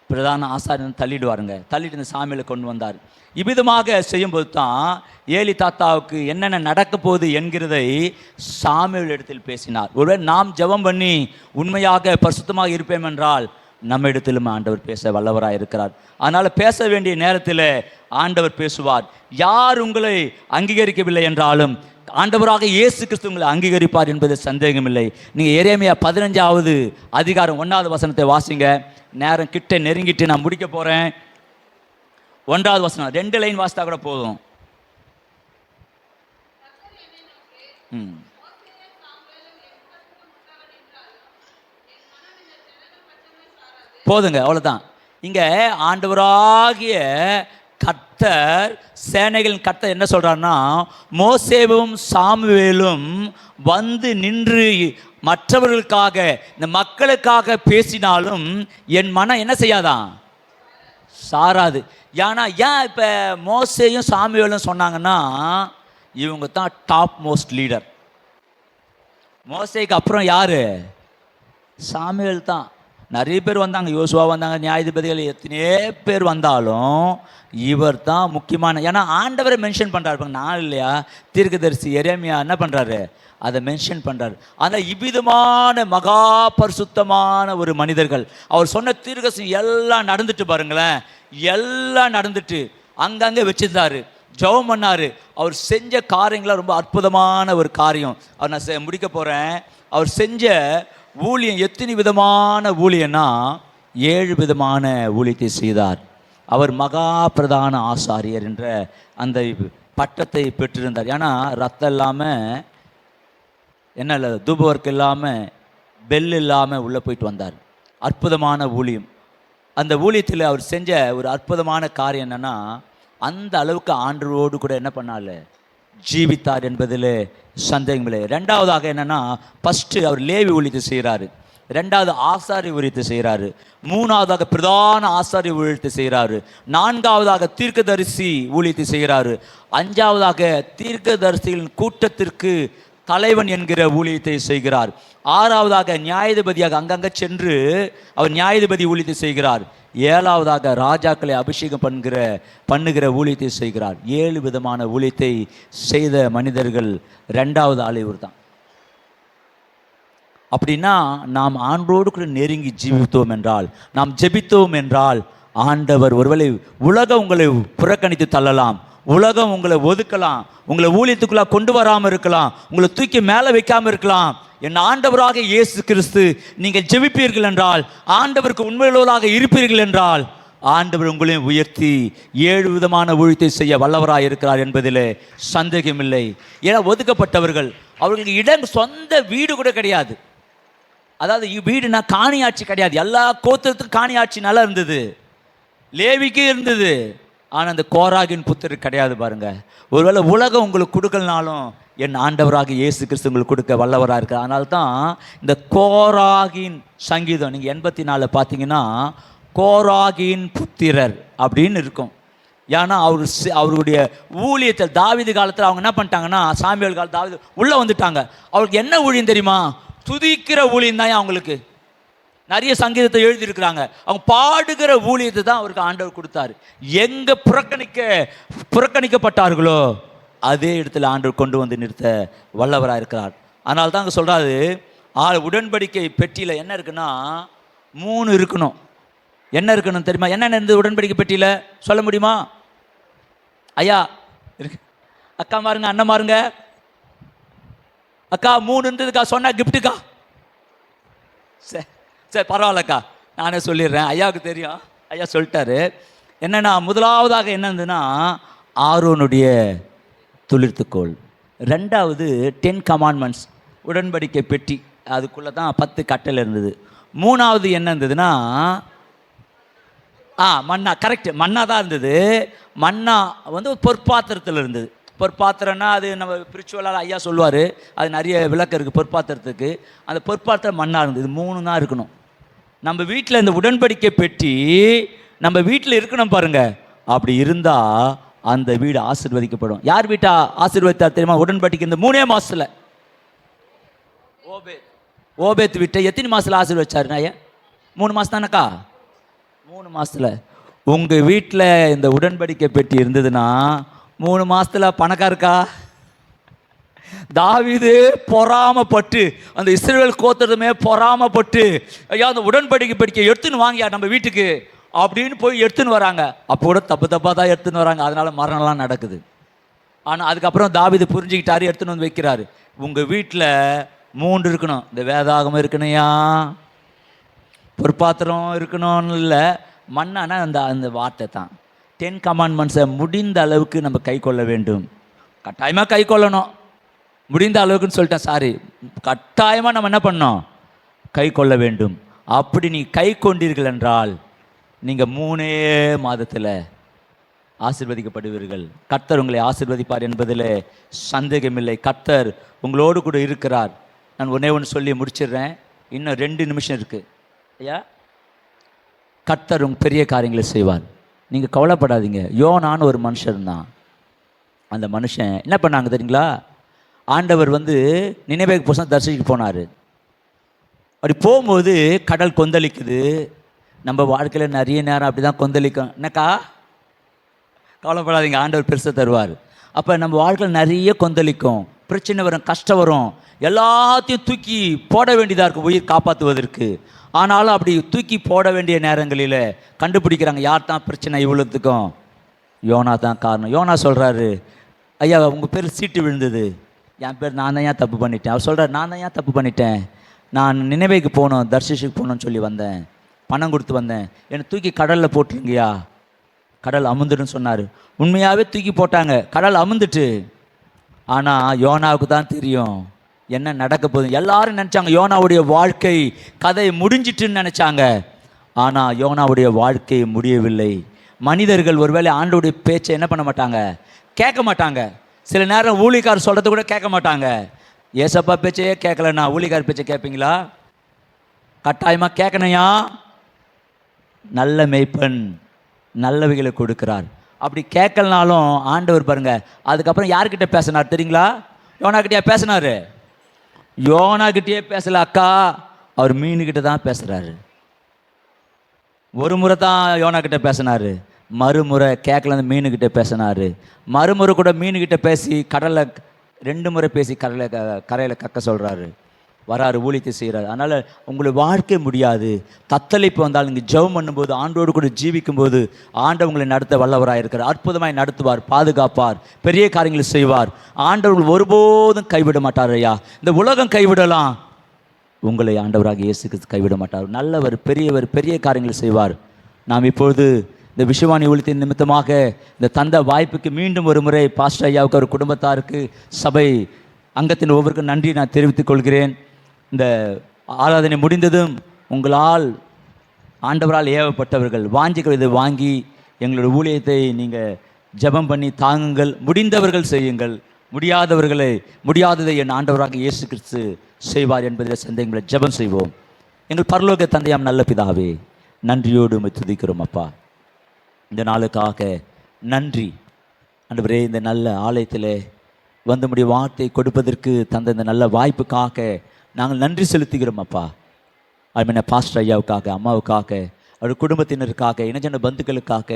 பிரதான ஆசாரியன் தள்ளிடுவாருங்க. தள்ளிட்டு இந்த சாமியில கொண்டு வந்தார். இவ்விதமாக செய்யும்போது தான் ஏலி தாத்தாவுக்கு என்னென்ன நடக்க போகுது என்கிறதை சாமுவேல் இடத்தில் பேசினார். ஒருவேளை நாம் ஜெபம் பண்ணி உண்மையாக பரிசுத்தமாக இருப்பேன் என்றால் நம்ம இடத்திலும் ஆண்டவர் பேச வல்லவராக இருக்கிறார். அதனால் பேச வேண்டிய நேரத்தில் ஆண்டவர் பேசுவார். யார் உங்களை அங்கீகரிக்கவில்லை என்றாலும் ஆண்டவராக இயேசு கிறிஸ்து உங்களை அங்கீகரிப்பார் என்பது சந்தேகமில்லை. நீங்கள் எரேமியா 15வது அதிகாரம் 1வது வசனத்தை வாசிங்க. நேரம் கிட்ட நெருங்கிட்டு நான் முடிக்க போகிறேன். 1வது வசனம் 2 லைன் வாசித்தா கூட போதும். போதுங்க, அவ்வளோதான். இங்கே ஆண்டவராகிய கர்த்தர், சேனைகளின் கர்த்தர் என்ன சொல்கிறாருன்னா, மோசேவும் சாமுவேலும் வந்து நின்று மற்றவர்களுக்காக, இந்த மக்களுக்காக பேசினாலும் என் மனம் என்ன செய்யாதான், சாராது. ஏன்னா ஏன் இப்போ மோசேயும் சாமுவேலும் சொன்னாங்கன்னா, இவங்க தான் டாப் மோஸ்ட் லீடர். மோசேக்கு அப்புறம் யார்? சாமுவேல் தான். நிறைய பேர் வந்தாங்க, யோசுவா வந்தாங்க, நியாயாதிபதிகள் எத்தனையோ பேர் வந்தாலும் இவர் தான் முக்கியமான. ஏன்னா ஆண்டவரை மென்ஷன் பண்ணுறாரு. நான் இல்லையா, தீர்க்கதரிசி எரேமியா என்ன பண்ணுறாரு, அதை மென்ஷன் பண்ணுறாரு. ஆனால் இவ்விதமான மகா பரிசுத்தமான ஒரு மனிதர்கள், அவர் சொன்ன தீர்க்கதரிசி எல்லாம் நடந்துட்டு பாருங்களேன், எல்லாம் நடந்துட்டு அங்கங்கே வச்சிருந்தாரு, ஜெபம் பண்ணார். அவர் செஞ்ச காரியங்களாம் ரொம்ப அற்புதமான ஒரு காரியம். அவர் நான் முடிக்க போகிறேன். அவர் செஞ்ச ஊழியம் எத்தனை விதமான ஊழியன்னா 7 விதமான ஊழியத்தை செய்தார். அவர் மகா பிரதான ஆசாரியர் என்ற அந்த பட்டத்தை பெற்றிருந்தார். ஏன்னா ரத்தம் இல்லாமல், என்ன இல்லை, தூபவர்க்கு இல்லாமல், பெல் இல்லாமல் உள்ளே போயிட்டு வந்தார். அற்புதமான ஊழியம். அந்த ஊழியத்தில் அவர் செஞ்ச ஒரு அற்புதமான காரியம் என்னென்னா, அந்த அளவுக்கு ஆண்டவரோடு கூட என்ன பண்ணால ஜீவித்தார் என்பதில் சந்தேகமில்லை. 2வதாக என்னென்னா, ஃபஸ்ட்டு அவர் லேவி ஊழியத்தை செய்கிறாரு, 2வது ஆசாரி ஊழியத்தை செய்கிறாரு, 3வதாக பிரதான ஆசாரி ஊழியத்தை செய்கிறாரு, 4வதாக தீர்க்கதரிசி ஊழியத்தை செய்கிறாரு, 5வதாக தீர்க்கதரிசிகளின் கூட்டத்திற்கு தலைவன் என்கிற ஊழியத்தை செய்கிறார், 6வதாக நியாயாதிபதியாக அங்கங்கே சென்று அவர் நியாயாதிபதி ஊழியத்தை செய்கிறார், 7வதாக ராஜாக்களை அபிஷேகம் பண்ணுகிற ஊழியத்தை செய்கிறார். 7 விதமான ஊழியத்தை செய்த மனிதர்கள் 2வது ஆள் இவர் தான். அப்படின்னா நாம் ஆண்டோடு கூட நெருங்கி ஜீவித்தோம் என்றால், நாம் ஜெபித்தோம் என்றால், ஆண்டவர் ஒருவேளை உலகம் உங்களை புறக்கணித்து தள்ளலாம், உலகம் உங்களை ஒதுக்கலாம், உங்களை ஊழியத்துக்குள்ளே கொண்டு வராமல் இருக்கலாம், உங்களை தூக்கி மேலே வைக்காமல் இருக்கலாம். என் ஆண்டவராக இயேசு கிறிஸ்து நீங்கள் ஜெபிப்பீர்கள் என்றால், ஆண்டவருக்கு உண்மையுள்ளவராக இருப்பீர்கள் என்றால், ஆண்டவர் உங்களையும் உயர்த்தி 7 விதமான ஊழியத்தை செய்ய வல்லவராக இருக்கிறார் என்பதில் சந்தேகமில்லை. ஏன்னா ஒதுக்கப்பட்டவர்கள், அவர்களுக்கு இடம், சொந்த வீடு கூட கிடையாது. அதாவது வீடுனா காணி ஆட்சி கிடையாது. எல்லா கோத்திரத்துக்கும் காணி ஆட்சி நல்லா இருந்தது, லேவிக்கு இருந்தது, ஆனால் அந்த கோராகின் புத்திரர் கிடையாது பாருங்க. ஒருவேளை உலகம் உங்களுக்கு கொடுக்கலனாலும் என் ஆண்டவராக இயேசு கிறிஸ்து உங்களுக்கு கொடுக்க வல்லவராக இருக்கார். அதனால தான் இந்த கோராகின் சங்கீதம் நீங்கள் 84 பார்த்தீங்கன்னா கோராகின் புத்திரர் அப்படின்னு இருக்கும். ஏன்னா அவருடைய ஊழியத்தில் தாவீது காலத்தில் அவங்க என்ன பண்ணிட்டாங்கன்னா, சாமுவேல் காலத்தில் தாவீது உள்ளே வந்துட்டாங்க. அவருக்கு என்ன ஊழியம் தெரியுமா? துதிக்கிற ஊழியம் தான் அவங்களுக்கு. நிறைய சங்கீதத்தை எழுதியிருக்கிறாங்க. அவங்க பாடுகிற ஊழியத்தை தான் அவருக்கு ஆண்டவர் கொடுத்தாரு. எங்கே புறக்கணிக்கப்பட்டார்களோ அதே இடத்துல ஆண்டவர் கொண்டு வந்து நிறுத்த வல்லவராக இருக்கிறார். அதனால தான் அங்கே சொல்கிறாரு, உடன்படிக்கை பெட்டியில் என்ன இருக்குன்னா 3 இருக்கணும். என்ன இருக்கணும் தெரியுமா? என்னென்ன இந்த உடன்படிக்கை பெட்டியில் சொல்ல முடியுமா? ஐயா இருக்கு, அக்கா மாருங்க, அண்ணன் மாருங்க. அக்கா 3 இருந்ததுக்கா, சொன்னா கிஃப்ட்டுக்கா. சரி சரி பரவாயில்லக்கா, நானே சொல்லிடுறேன். ஐயாவுக்கு தெரியும், ஐயா சொல்லிட்டாரு. என்னென்னா முதலாவதாக என்ன இருந்ததுன்னா ஆரோனுடைய துளிர்த்துக்கோள். 2வது 10 கமாண்ட்மெண்ட்ஸ் உடன்படிக்கை பெட்டி, அதுக்குள்ளே தான் 10 கட்டளை இருந்தது. 3வது என்ன இருந்ததுன்னா மன்னா. கரெக்டு, மன்னா தான் இருந்தது. மன்னா வந்து பொற்பாத்திரத்தில் இருந்தது. பொற்பாத்திரம்னா அது நம்ம பிரிச்சுவலால் ஐயா சொல்லுவார், அது நிறைய விளக்கம் இருக்குது பொற்பாத்திரத்துக்கு. அந்த பொற்பாத்திரம் மண்ணாக இருந்தது. இது 3 தான் இருக்கணும். நம்ம வீட்டில் இந்த உடன்படிக்கை பெட்டி நம்ம வீட்டில் இருக்கணும் பாருங்க. அப்படி இருந்தால் அந்த வீடு ஆசீர்வதிக்கப்படும். யார் வீட்டை ஆசீர்வதித்தார் தெரியுமா? உடன்படிக்கை இந்த 3 மாதத்தில். ஓபேத் வீட்டை எத்தனை மாதத்தில் ஆசீர்வதிச்சாருங்க ஐயா? 3 மாதம் தானக்கா? 3 மாதத்தில். உங்கள் வீட்டில் இந்த உடன்படிக்கை பெட்டி இருந்ததுன்னா 3 மாதத்தில் பணக்காருக்கா? தாவீது பொறாமப்பட்டு, அந்த இஸ்ரவேல் கோத்திரமே பொறாமப்பட்டு, ஐயா அந்த உடன்படிக்கை பெட்டியை எடுத்துன்னு வாங்கியா நம்ம வீட்டுக்கு அப்படின்னு போய் எடுத்துன்னு வராங்க. அப்போ கூட தப்பாக தான் எடுத்துன்னு வராங்க. அதனால மரணம்லாம் நடக்குது. ஆனால் அதுக்கப்புறம் தாவீது புரிஞ்சுக்கிட்டாரு, எடுத்துன்னு வந்து வைக்கிறாரு. உங்கள் வீட்டில் 3 இருக்கணும். இந்த வேதாகமம் இருக்கணையா, பொற்பாத்திரம் இருக்கணும்னு இல்லை, மண்ணானா அந்த வார்த்தை தான். 10 கமாண்ட்மெண்ட்ஸை முடிந்த அளவுக்கு நம்ம கை கொள்ள வேண்டும். கட்டாயமாக கை கொள்ளணும். முடிந்த அளவுக்குன்னு சொல்லிட்டேன், சாரி, கட்டாயமாக நம்ம என்ன பண்ணோம்? கை கொள்ள வேண்டும். அப்படி நீ கை கொண்டீர்கள் என்றால் நீங்கள் 3 மாதத்தில் ஆசீர்வதிக்கப்படுவீர்கள். கர்த்தர் உங்களை ஆசீர்வதிப்பார் என்பதில் சந்தேகமில்லை. கர்த்தர் உங்களோடு கூட இருக்கிறார். நான் ஒன்று சொல்லி முடிச்சிடுறேன், இன்னும் 2 நிமிஷம் இருக்குது. ஐயா, கர்த்தர் உங்கள் பெரிய காரியங்களை செய்வார், நீங்கள் கவலைப்படாதீங்க. யோனான்னு ஒரு மனுஷன் தான். அந்த மனுஷன் என்ன பண்ணாங்க தெரியுங்களா? ஆண்டவர் வந்து நினைவேக்கு போசம் தரிசிக்க போனார். அப்படி போகும்போது கடல் கொந்தளிக்குது. நம்ம வாழ்க்கையில் நிறைய நேரம் அப்படி தான் கொந்தளிக்கும். என்னக்கா கவலைப்படாதீங்க, ஆண்டவர் பெருசாக தருவார். அப்போ நம்ம வாழ்க்கையில் நிறைய கொந்தளிக்கும், பிரச்சனை வரும், கஷ்டம் வரும், எல்லாத்தையும் தூக்கி போட வேண்டியதாக இருக்கும் உயிர் காப்பாற்றுவதற்கு. ஆனாலும் அப்படி தூக்கி போட வேண்டிய நேரங்களில் கண்டுபிடிக்கிறாங்க யார் தான் பிரச்சனை இவ்வளோத்துக்கும். யோனா தான் காரணம். யோனா சொல்கிறாரு, ஐயா உங்கள் பேர் சீட்டு விழுந்தது, என் பேர் நான் தான் ஏன் தப்பு பண்ணிட்டேன். அவர் சொல்கிறார், நான் தான் ஏன் தப்பு பண்ணிட்டேன், நான் நினைவேக்கு போகணும், தர்ஷிஷுக்கு போகணும்னு சொல்லி வந்தேன், பணம் கொடுத்து வந்தேன், என்னை தூக்கி கடலில் போட்டுருங்கய்யா, கடல் அமுந்துடுன்னு சொன்னார். உண்மையாகவே தூக்கி போட்டாங்க, கடல் அமுந்துட்டு. ஆனால் யோனாவுக்கு தான் தெரியும் என்ன நடக்க போகுது. எல்லாரும் நினச்சாங்க யோனாவுடைய வாழ்க்கை கதை முடிஞ்சிட்டுன்னு நினச்சாங்க. ஆனால் யோனாவுடைய வாழ்க்கை முடியவில்லை. மனிதர்கள் ஒருவேளை ஆண்டவருடைய பேச்சை என்ன பண்ண மாட்டாங்க, கேட்க மாட்டாங்க. சில நேரம் ஊழியக்காரர் சொல்கிறது கூட கேட்க மாட்டாங்க. ஏசப்பா பேச்சையே கேட்கலண்ணா ஊழியக்காரர் பேச்சை கேட்பீங்களா? கட்டாயமாக கேட்கணையா. நல்ல மேய்ப்பன் நல்லவைகளை கொடுக்கிறார். அப்படி கேட்கலனாலும் ஆண்டவர் பாருங்க அதுக்கப்புறம் யார்கிட்ட பேசினார் தெரியுங்களா? யோனாக்கிட்டே பேசினார். யோனாக்கிட்டே பேசல அக்கா, அவர் மீனுக்கிட்ட தான் பேசுகிறாரு. ஒரு முறை தான் யோனாக்கிட்ட பேசினார், மறுமுறை கேட்கல மீனுக்கிட்ட பேசினார். மறுமுறை கூட மீனுக்கிட்ட பேசி கடலில் 2 முறை பேசி கரையில் கக்க சொல்கிறாரு. வராரு, ஊழியத்தை செய்கிறார். அதனால் உங்களுக்கு வாழ்க்கை முடியாது. தத்தளிப்பு வந்தால் நீங்கள் ஜெபம் பண்ணும்போது, ஆண்டோடு கூட ஜீவிக்கும்போது ஆண்டவர் உங்களை நடத்த வல்லவராக இருக்கிறார். அற்புதமாய் நடத்துவார், பாதுகாப்பார், பெரிய காரியங்களை செய்வார். ஆண்டவர் ஒருபோதும் கைவிட மாட்டார். ஐயா இந்த உலகம் கைவிடலாம், உங்களை ஆண்டவராக இயேசு கிறிஸ்து கைவிட மாட்டார். நல்லவர், பெரியவர், பெரிய காரியங்களை செய்வார். நாம் இப்பொழுது இந்த விஷவாணி ஊழியத்தின் நிமித்தமாக இந்த தந்த வாய்ப்புக்கு மீண்டும் ஒரு முறை பாஸ்டர் ஐயாவுக்கு, அவர் குடும்பத்தாருக்கு, சபை அங்கத்தின் ஒவ்வொருக்கும் நன்றி நான் தெரிவித்துக் கொள்கிறேன். இந்த ஆராதனை முடிந்ததும் உங்களால் ஆண்டவரால் ஏவப்பட்டவர்கள் வாஞ்சிகள் இதை வாங்கி எங்களுடைய ஊழியத்தை நீங்கள் ஜெபம் பண்ணி தாங்குங்கள். முடிந்தவர்கள் செய்யுங்கள், முடியாததை என் ஆண்டவராக இயேசு கிறிஸ்து செய்வார் என்பதில் சந்தேகங்களை. ஜெபம் செய்வோம். எங்கள் பரலோக தந்தையாம் நல்ல பிதாவே, நன்றியோடு உம்மை துதிக்கிறோம் அப்பா. இந்த நாளுக்காக நன்றி ஆண்டவரே. இந்த நல்ல ஆலயத்தில் வந்து முடிய வார்த்தை கொடுப்பதற்கு தந்த இந்த நல்ல வாய்ப்புக்காக நாங்கள் நன்றி செலுத்துகிறோம் அப்பா. அதுமாதிரி பாஸ்டர் ஐயாவுக்காக, அம்மாவுக்காக, அவர் குடும்பத்தினருக்காக, இனஜன பந்துக்களுக்காக,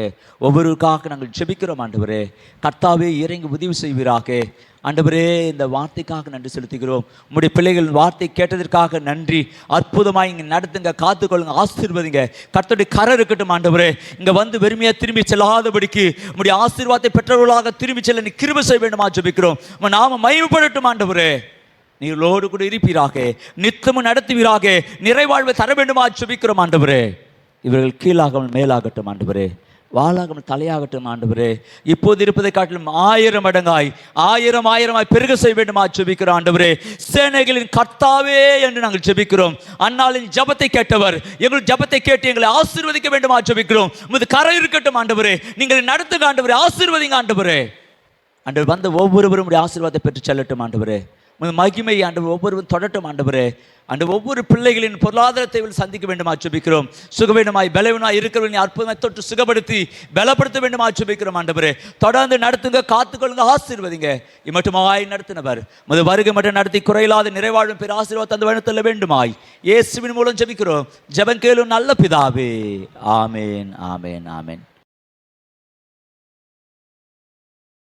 ஒவ்வொருவருக்காக நாங்கள் ஜெபிக்கிறோம் ஆண்டவரே. கர்த்தாவே இறங்கி உதவி செய்வீராக ஆண்டவரே. இந்த வார்த்தைக்காக நன்றி செலுத்துகிறோம். உம்முடைய பிள்ளைகள் வார்த்தை கேட்டதற்காக நன்றி. அற்புதமாக இங்கே நடத்துங்க, காத்துக்கொள்ளுங்க, ஆசீர்வதிங்க. கர்த்தருடைய கரம் இருக்கட்டும் ஆண்டவரே. இங்கே வந்து வெறுமையாக திரும்பி செல்லாதபடிக்கு உம்முடைய ஆசீர்வாதத்தை பெற்றவர்களாக திரும்பி செல்ல நீ கிருபை செய்ய வேண்டுமா ஜெபிக்கிறோம். உம்மை நாம மகிமைப்படட்டும் ஆண்டவரே. நீங்களோடு கூட இருப்பீராக, நித்தமும் நடத்துவீராக, நிறைவாழ்வை தர வேண்டுமா ஜெபிக்கிறோம் ஆண்டவரே. இவர்கள் கீழாகாமல் மேலாகட்டும் ஆண்டவரே, வாளாகாமல் தலையாகட்டும் ஆண்டவரே. இப்போது இருப்பதை காட்டிலும் 1000 மடங்காய் 1000 பெருக செய்ய வேண்டுமா ஜெபிக்கிறோம் ஆண்டவரே. சேனைகளின் கர்த்தாவே என்று நாங்கள் ஜெபிக்கிறோம். அன்னாளின் ஜபத்தை கேட்டவர், எங்கள் ஜபத்தை கேட்டு எங்களை ஆசீர்வதிக்க வேண்டுமா ஜெபிக்கிறோம். உமது கரை இருக்கட்டும் ஆண்டவரே. நீங்கள் நடத்துங்க ஆண்டவரே, ஆசீர்வதிங்க ஆண்டவரே. ஆண்டவர் வந்த ஒவ்வொருவரும் ஆசீர்வாதத்தை பெற்று செல்லட்டும் ஆண்டவரே. மகிமை ஆண்டவர் ஒவ்வொருவரும் தொடட்டும் ஆண்டவரே. ஆண்டவர் ஒவ்வொரு பிள்ளைகளின் பொருளாதார தேவையில் சந்திக்க வேண்டுமா ஜெபிக்கிறோம். சுகவேண்டுமாய் பலவீனமாய் இருக்கிறவர்கள் அற்புதமாய் தொட்டு சுகப்படுத்தி பலப்படுத்த வேண்டுமா ஜெபிக்கிறோம் ஆண்டவரே. தொடர்ந்து நடத்துங்க, காத்துக்கொள்ளுங்க, ஆசீர்வதிங்க. இம்மட்டுமாய் நடத்தினவர் முது வருகை மட்டும் நடத்தி குறையில்லாத நிறைவாழும் பெரிய ஆசீர்வாதம் தந்து வழிநடத்த வேண்டுமாய் இயேசுவின் மூலம் ஜெபிக்கிறோம். ஜெபம் கேளும் நல்ல பிதாவே. ஆமேன், ஆமேன், ஆமேன்.